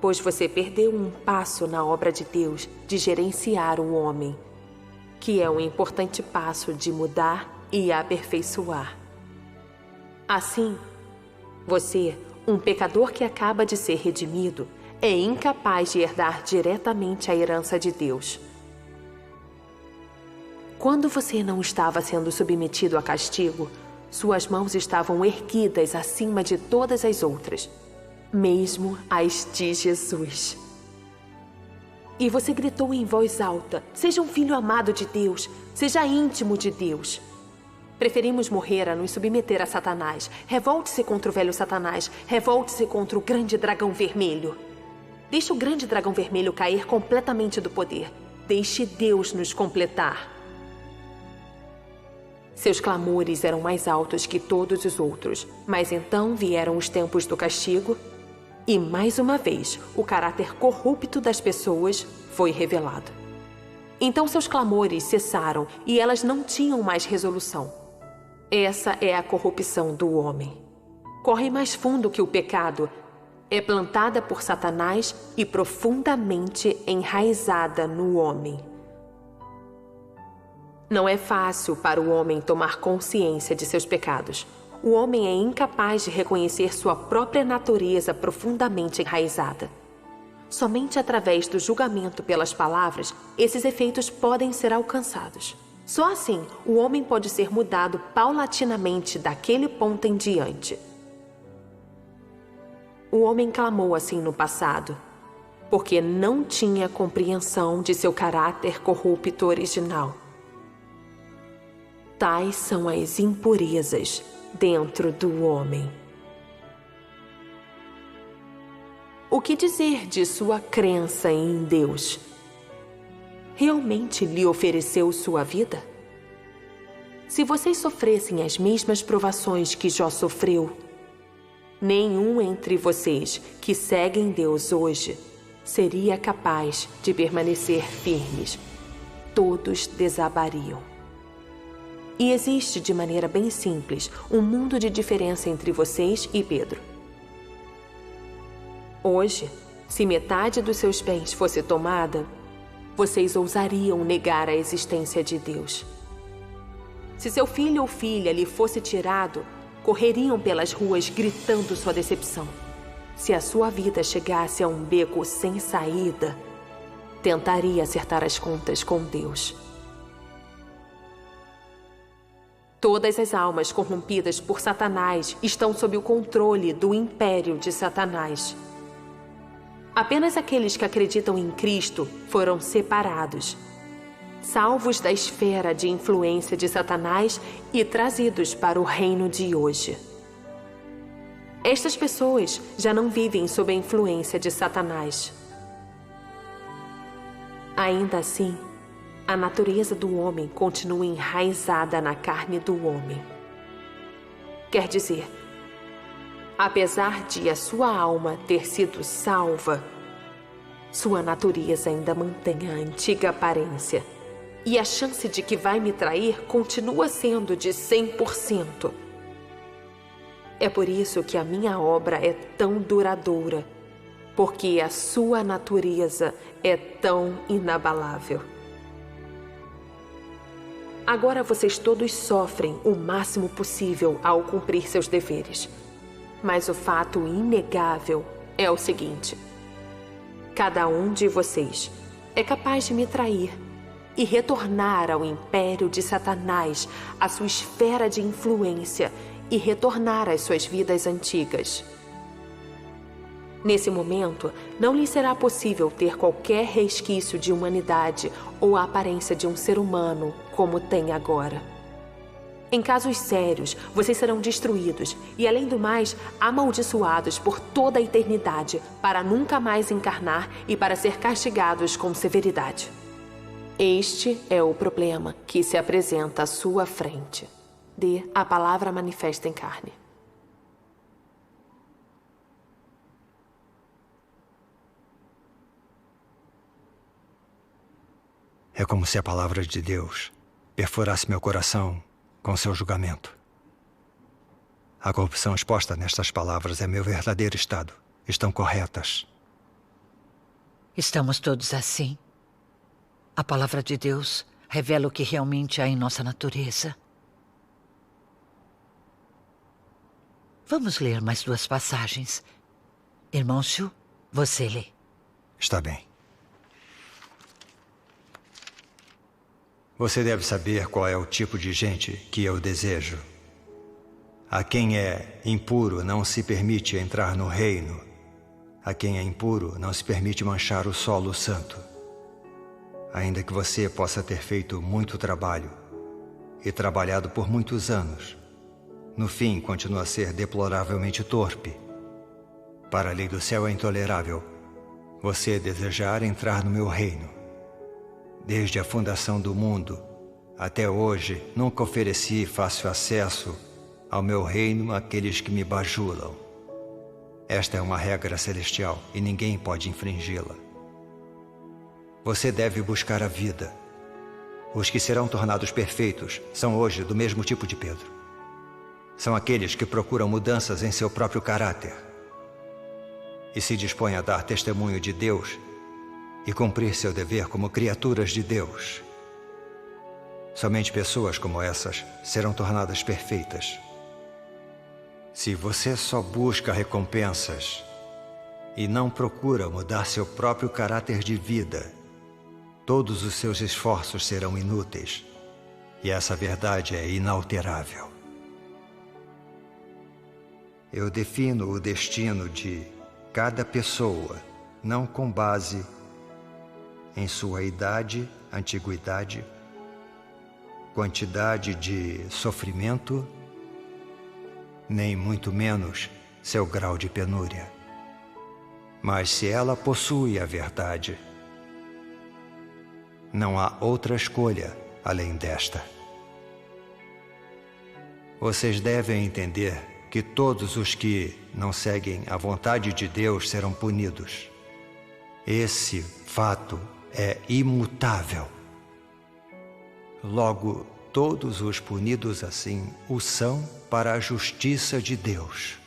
pois você perdeu um passo na obra de Deus de gerenciar o homem, que é um importante passo de mudar e aperfeiçoar. Assim, você, um pecador que acaba de ser redimido, é incapaz de herdar diretamente a herança de Deus. Quando você não estava sendo submetido a castigo, suas mãos estavam erguidas acima de todas as outras, mesmo as de Jesus. E você gritou em voz alta: seja um filho amado de Deus, seja íntimo de Deus. Preferimos morrer a nos submeter a Satanás. Revolte-se contra o velho Satanás. Revolte-se contra o grande dragão vermelho. Deixe o grande dragão vermelho cair completamente do poder. Deixe Deus nos completar. Seus clamores eram mais altos que todos os outros, mas então vieram os tempos do castigo e, mais uma vez, o caráter corrupto das pessoas foi revelado. Então seus clamores cessaram e elas não tinham mais resolução. Essa é a corrupção do homem. Corre mais fundo que o pecado, é plantada por Satanás e profundamente enraizada no homem. Não é fácil para o homem tomar consciência de seus pecados. O homem é incapaz de reconhecer sua própria natureza profundamente enraizada. Somente através do julgamento pelas palavras, esses efeitos podem ser alcançados. Só assim, o homem pode ser mudado paulatinamente daquele ponto em diante. O homem clamou assim no passado, porque não tinha compreensão de seu caráter corrupto original. Tais são as impurezas dentro do homem. O que dizer de sua crença em Deus? Realmente lhe ofereceu sua vida? Se vocês sofressem as mesmas provações que Jó sofreu, nenhum entre vocês que seguem Deus hoje seria capaz de permanecer firmes. Todos desabariam. E existe, de maneira bem simples, um mundo de diferença entre vocês e Pedro. Hoje, se metade dos seus bens fosse tomada, vocês ousariam negar a existência de Deus. Se seu filho ou filha lhe fosse tirado, correriam pelas ruas gritando sua decepção. Se a sua vida chegasse a um beco sem saída, tentaria acertar as contas com Deus. Todas as almas corrompidas por Satanás estão sob o controle do império de Satanás. Apenas aqueles que acreditam em Cristo foram separados, salvos da esfera de influência de Satanás e trazidos para o reino de hoje. Estas pessoas já não vivem sob a influência de Satanás. Ainda assim, a natureza do homem continua enraizada na carne do homem. Quer dizer, apesar de a sua alma ter sido salva, sua natureza ainda mantém a antiga aparência. E a chance de que vai me trair continua sendo de 100%. É por isso que a minha obra é tão duradoura, porque a sua natureza é tão inabalável. Agora vocês todos sofrem o máximo possível ao cumprir seus deveres. Mas o fato inegável é o seguinte: cada um de vocês é capaz de me trair e retornar ao império de Satanás, à sua esfera de influência, e retornar às suas vidas antigas. Nesse momento, não lhe será possível ter qualquer resquício de humanidade ou a aparência de um ser humano como tem agora. Em casos sérios, vocês serão destruídos e, além do mais, amaldiçoados por toda a eternidade para nunca mais encarnar e para ser castigados com severidade. Este é o problema que se apresenta à sua frente. A palavra manifesta em carne. É como se a palavra de Deus perfurasse meu coração com seu julgamento. A corrupção exposta nestas palavras é meu verdadeiro estado. Estão corretas. Estamos todos assim. A palavra de Deus revela o que realmente há em nossa natureza. Vamos ler mais 2 passagens. Irmão Shu, você lê. Está bem. Você deve saber qual é o tipo de gente que eu desejo. A quem é impuro não se permite entrar no reino. A quem é impuro não se permite manchar o solo santo. Ainda que você possa ter feito muito trabalho e trabalhado por muitos anos, no fim continua a ser deploravelmente torpe. Para a lei do céu é intolerável você desejar entrar no meu reino. Desde a fundação do mundo, Até hoje, nunca ofereci fácil acesso ao meu reino àqueles que me bajulam. Esta é uma regra celestial e ninguém pode infringi-la. Você deve buscar a vida. Os que serão tornados perfeitos são hoje do mesmo tipo de Pedro. São aqueles que procuram mudanças em seu próprio caráter e se dispõem a dar testemunho de Deus e cumprir seu dever como criaturas de Deus. Somente pessoas como essas serão tornadas perfeitas. Se você só busca recompensas e não procura mudar seu próprio caráter de vida, todos os seus esforços serão inúteis. E essa verdade é inalterável. Eu defino o destino de cada pessoa, não com base em sua idade, antiguidade, quantidade de sofrimento, nem muito menos seu grau de penúria. Mas se ela possui a verdade, não há outra escolha além desta. Vocês devem entender que todos os que não seguem a vontade de Deus serão punidos. Esse fato é imutável. Logo, todos os punidos assim o são para a justiça de Deus.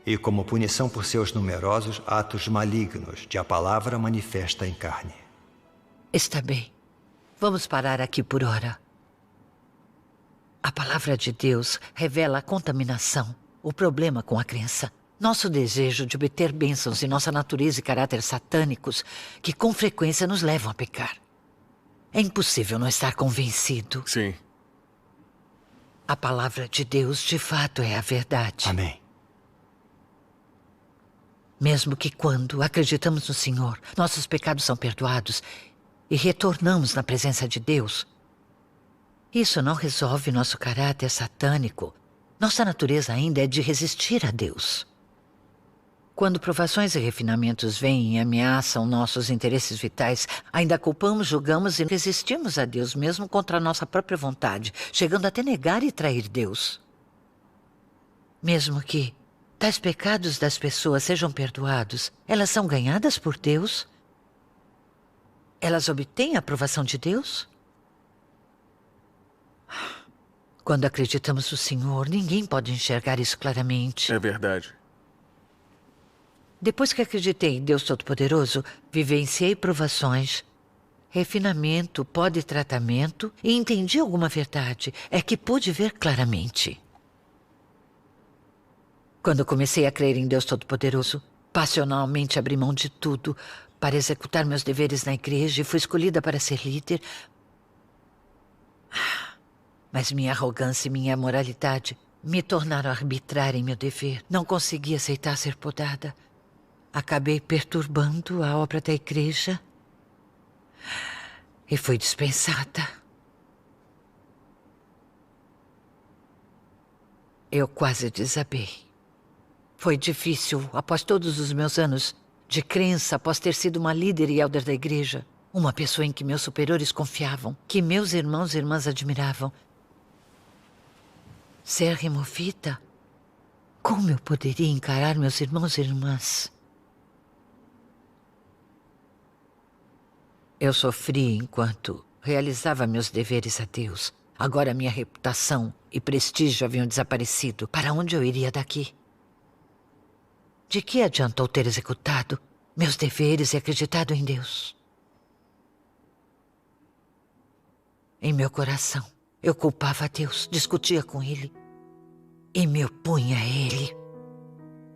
E como punição por seus numerosos atos malignos de a palavra manifesta em carne. Está bem. Vamos parar aqui por hora. A palavra de Deus revela a contaminação, o problema com a crença. Nosso desejo de obter bênçãos e nossa natureza e caráter satânicos que com frequência nos levam a pecar. É impossível não estar convencido. Sim. A palavra de Deus, de fato, é a verdade. Amém. Mesmo que quando acreditamos no Senhor, nossos pecados são perdoados e retornamos na presença de Deus, isso não resolve nosso caráter satânico. Nossa natureza ainda é de resistir a Deus. Quando provações e refinamentos vêm e ameaçam nossos interesses vitais, ainda culpamos, julgamos e resistimos a Deus, mesmo contra a nossa própria vontade, chegando até negar e trair Deus. Mesmo que tais pecados das pessoas sejam perdoados, elas são ganhadas por Deus? Elas obtêm a aprovação de Deus? Quando acreditamos no Senhor, ninguém pode enxergar isso claramente. É verdade. Depois que acreditei em Deus Todo-Poderoso, vivenciei provações, refinamento, pó de tratamento e entendi alguma verdade. É que pude ver claramente. Quando comecei a crer em Deus Todo-Poderoso, passionalmente abri mão de tudo para executar meus deveres na igreja e fui escolhida para ser líder. Mas minha arrogância e minha moralidade me tornaram arbitrária em meu dever. Não consegui aceitar ser podada. Acabei perturbando a obra da igreja e fui dispensada. Eu quase desabei. Foi difícil, após todos os meus anos de crença, após ter sido uma líder e elder da igreja, uma pessoa em que meus superiores confiavam, que meus irmãos e irmãs admiravam, ser removida? Como eu poderia encarar meus irmãos e irmãs? Eu sofri enquanto realizava meus deveres a Deus. Agora minha reputação e prestígio haviam desaparecido. Para onde eu iria daqui? De que adiantou ter executado meus deveres e acreditado em Deus? Em meu coração, eu culpava a Deus, discutia com Ele e me opunha a Ele.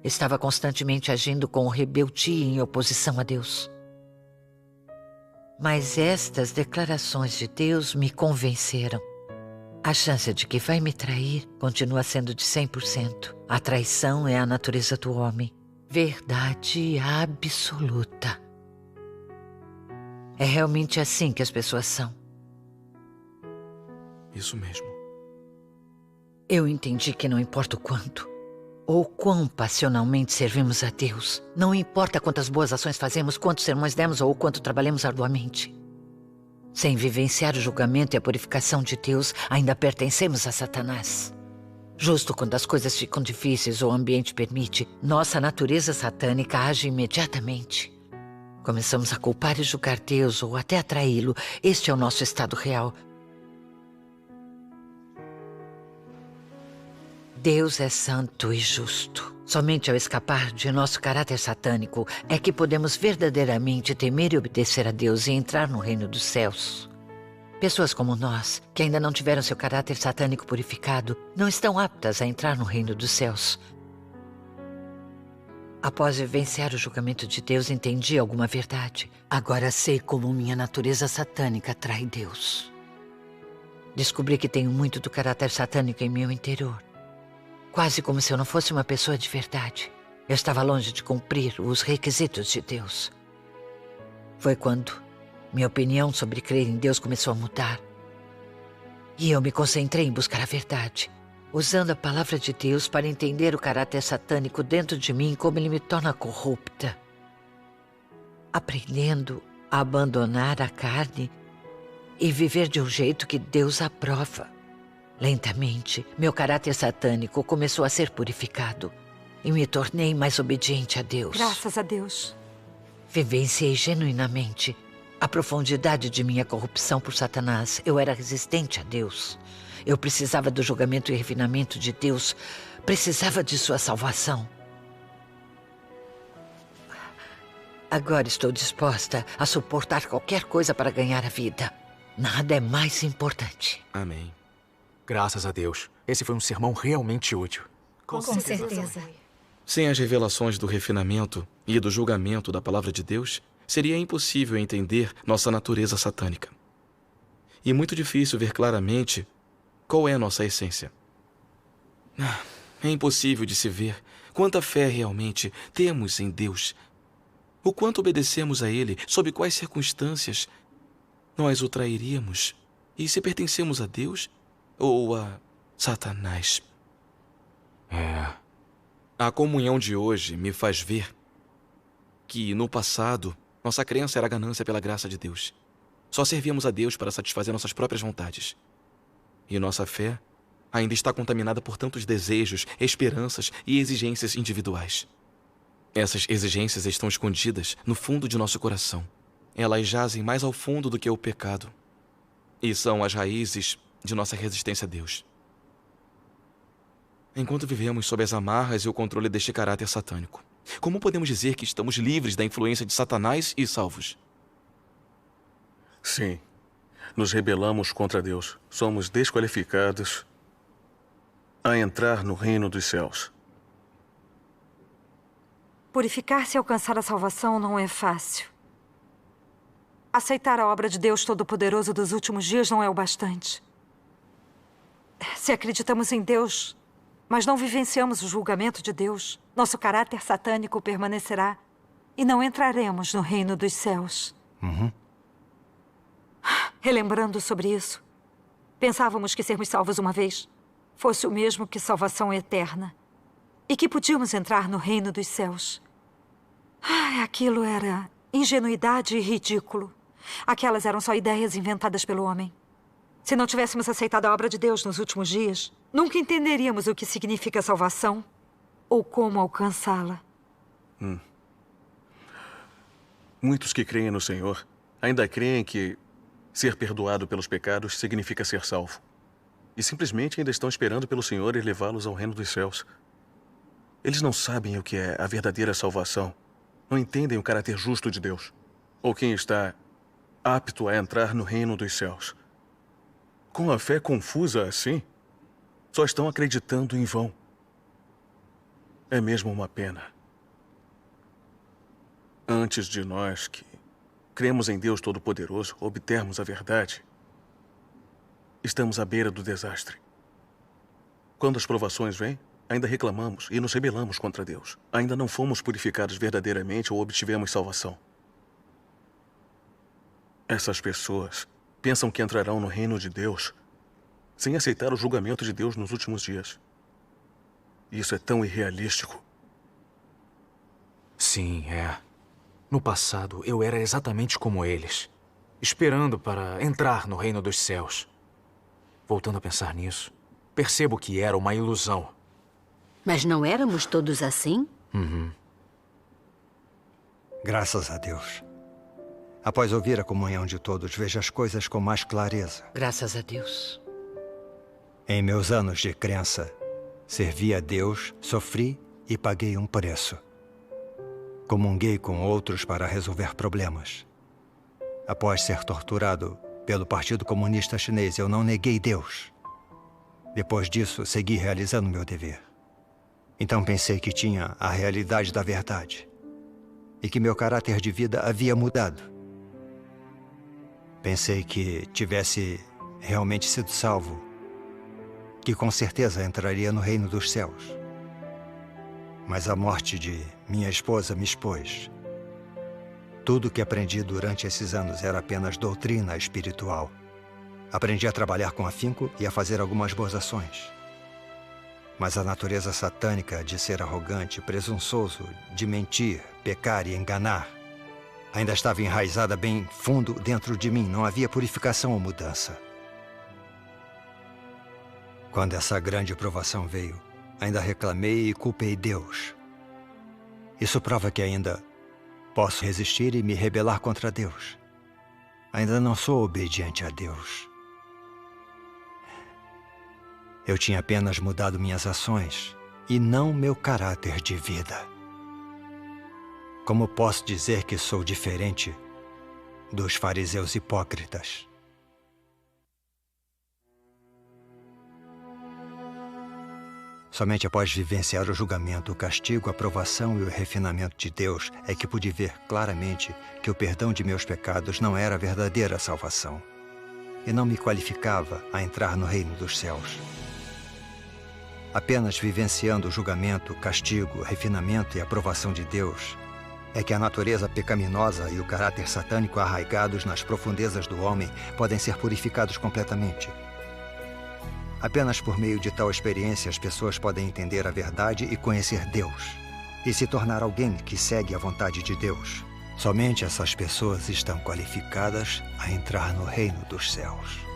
Estava constantemente agindo com rebeldia em oposição a Deus. Mas estas declarações de Deus me convenceram. A chance de que vai me trair continua sendo de 100%. A traição é a natureza do homem. Verdade absoluta. É realmente assim que as pessoas são. Isso mesmo. Eu entendi que não importa o quanto ou quão passionalmente servimos a Deus, não importa quantas boas ações fazemos, quantos sermões demos ou quanto trabalhamos arduamente. Sem vivenciar o julgamento e a purificação de Deus, ainda pertencemos a Satanás. Justo quando as coisas ficam difíceis ou o ambiente permite, nossa natureza satânica age imediatamente. Começamos a culpar e julgar Deus ou até atraí-lo. Este é o nosso estado real. Deus é santo e justo. Somente ao escapar de nosso caráter satânico é que podemos verdadeiramente temer e obedecer a Deus e entrar no reino dos céus. Pessoas como nós, que ainda não tiveram seu caráter satânico purificado, não estão aptas a entrar no reino dos céus. Após vivenciar o julgamento de Deus, entendi alguma verdade. Agora sei como minha natureza satânica atrai Deus. Descobri que tenho muito do caráter satânico em meu interior. Quase como se eu não fosse uma pessoa de verdade. Eu estava longe de cumprir os requisitos de Deus. Foi quando minha opinião sobre crer em Deus começou a mudar. E eu me concentrei em buscar a verdade, usando a palavra de Deus para entender o caráter satânico dentro de mim e como ele me torna corrupta. Aprendendo a abandonar a carne e viver de um jeito que Deus aprova. Lentamente, meu caráter satânico começou a ser purificado e me tornei mais obediente a Deus. Graças a Deus. Vivenciei genuinamente a profundidade de minha corrupção por Satanás. Eu era resistente a Deus. Eu precisava do julgamento e refinamento de Deus. Precisava de sua salvação. Agora estou disposta a suportar qualquer coisa para ganhar a vida. Nada é mais importante. Amém. Graças a Deus. Esse foi um sermão realmente útil. Com certeza. Sem as revelações do refinamento e do julgamento da palavra de Deus, seria impossível entender nossa natureza satânica. E muito difícil ver claramente qual é a nossa essência. É impossível de se ver quanta fé realmente temos em Deus, o quanto obedecemos a Ele, sob quais circunstâncias nós o trairíamos, e se pertencemos a Deus ou a Satanás. A comunhão de hoje me faz ver que, no passado, nossa crença era a ganância pela graça de Deus. Só servíamos a Deus para satisfazer nossas próprias vontades. E nossa fé ainda está contaminada por tantos desejos, esperanças e exigências individuais. Essas exigências estão escondidas no fundo de nosso coração. Elas jazem mais ao fundo do que o pecado. E são as raízes de nossa resistência a Deus. Enquanto vivemos sob as amarras e o controle deste caráter satânico, como podemos dizer que estamos livres da influência de Satanás e salvos? Sim. Nos rebelamos contra Deus. Somos desqualificados a entrar no reino dos céus. Purificar-se e alcançar a salvação não é fácil. Aceitar a obra de Deus Todo-Poderoso dos últimos dias não é o bastante. Se acreditamos em Deus, mas não vivenciamos o julgamento de Deus, nosso caráter satânico permanecerá e não entraremos no reino dos céus. Relembrando sobre isso, pensávamos que sermos salvos uma vez fosse o mesmo que salvação eterna e que podíamos entrar no reino dos céus. Aquilo era ingenuidade e ridículo. Aquelas eram só ideias inventadas pelo homem. Se não tivéssemos aceitado a obra de Deus nos últimos dias, nunca entenderíamos o que significa salvação ou como alcançá-la. Muitos que creem no Senhor ainda creem que ser perdoado pelos pecados significa ser salvo. E simplesmente ainda estão esperando pelo Senhor e levá-los ao reino dos céus. Eles não sabem o que é a verdadeira salvação. Não entendem o caráter justo de Deus. Ou quem está apto a entrar no reino dos céus. Com a fé confusa assim, só estão acreditando em vão. É mesmo uma pena. Antes de nós que cremos em Deus Todo-Poderoso obtermos a verdade, estamos à beira do desastre. Quando as provações vêm, ainda reclamamos e nos rebelamos contra Deus. Ainda não fomos purificados verdadeiramente ou obtivemos salvação. Essas pessoas pensam que entrarão no reino de Deus sem aceitar o julgamento de Deus nos últimos dias. Isso é tão irrealístico. Sim, é. No passado, eu era exatamente como eles. esperando para entrar no reino dos céus. Voltando a pensar nisso, percebo que era uma ilusão. Mas não éramos todos assim? Graças a Deus. Após ouvir a comunhão de todos, vejo as coisas com mais clareza. Graças a Deus. Em meus anos de crença, servi a Deus, sofri e paguei um preço. Comunguei com outros para resolver problemas. Após ser torturado pelo Partido Comunista Chinês, eu não neguei Deus. Depois disso, segui realizando meu dever. Então pensei que tinha a realidade da verdade e que meu caráter de vida havia mudado. Pensei que tivesse realmente sido salvo, que com certeza entraria no reino dos céus. Mas a morte de minha esposa me expôs. Tudo o que aprendi durante esses anos era apenas doutrina espiritual. Aprendi a trabalhar com afinco e a fazer algumas boas ações. Mas a natureza satânica de ser arrogante, presunçoso, de mentir, pecar e enganar, ainda estava enraizada bem fundo dentro de mim. Não havia purificação ou mudança. Quando essa grande provação veio, ainda reclamei e culpei Deus. Isso prova que ainda posso resistir e me rebelar contra Deus. Ainda não sou obediente a Deus. Eu tinha apenas mudado minhas ações e não meu caráter de vida. Como posso dizer que sou diferente dos fariseus hipócritas? Somente após vivenciar o julgamento, o castigo, a provação e o refinamento de Deus é que pude ver claramente que o perdão de meus pecados não era a verdadeira salvação e não me qualificava a entrar no reino dos céus. Apenas vivenciando o julgamento, castigo, refinamento e aprovação de Deus é que a natureza pecaminosa e o caráter satânico arraigados nas profundezas do homem podem ser purificados completamente. Apenas por meio de tal experiência as pessoas podem entender a verdade e conhecer Deus e se tornar alguém que segue a vontade de Deus. Somente essas pessoas estão qualificadas a entrar no reino dos céus.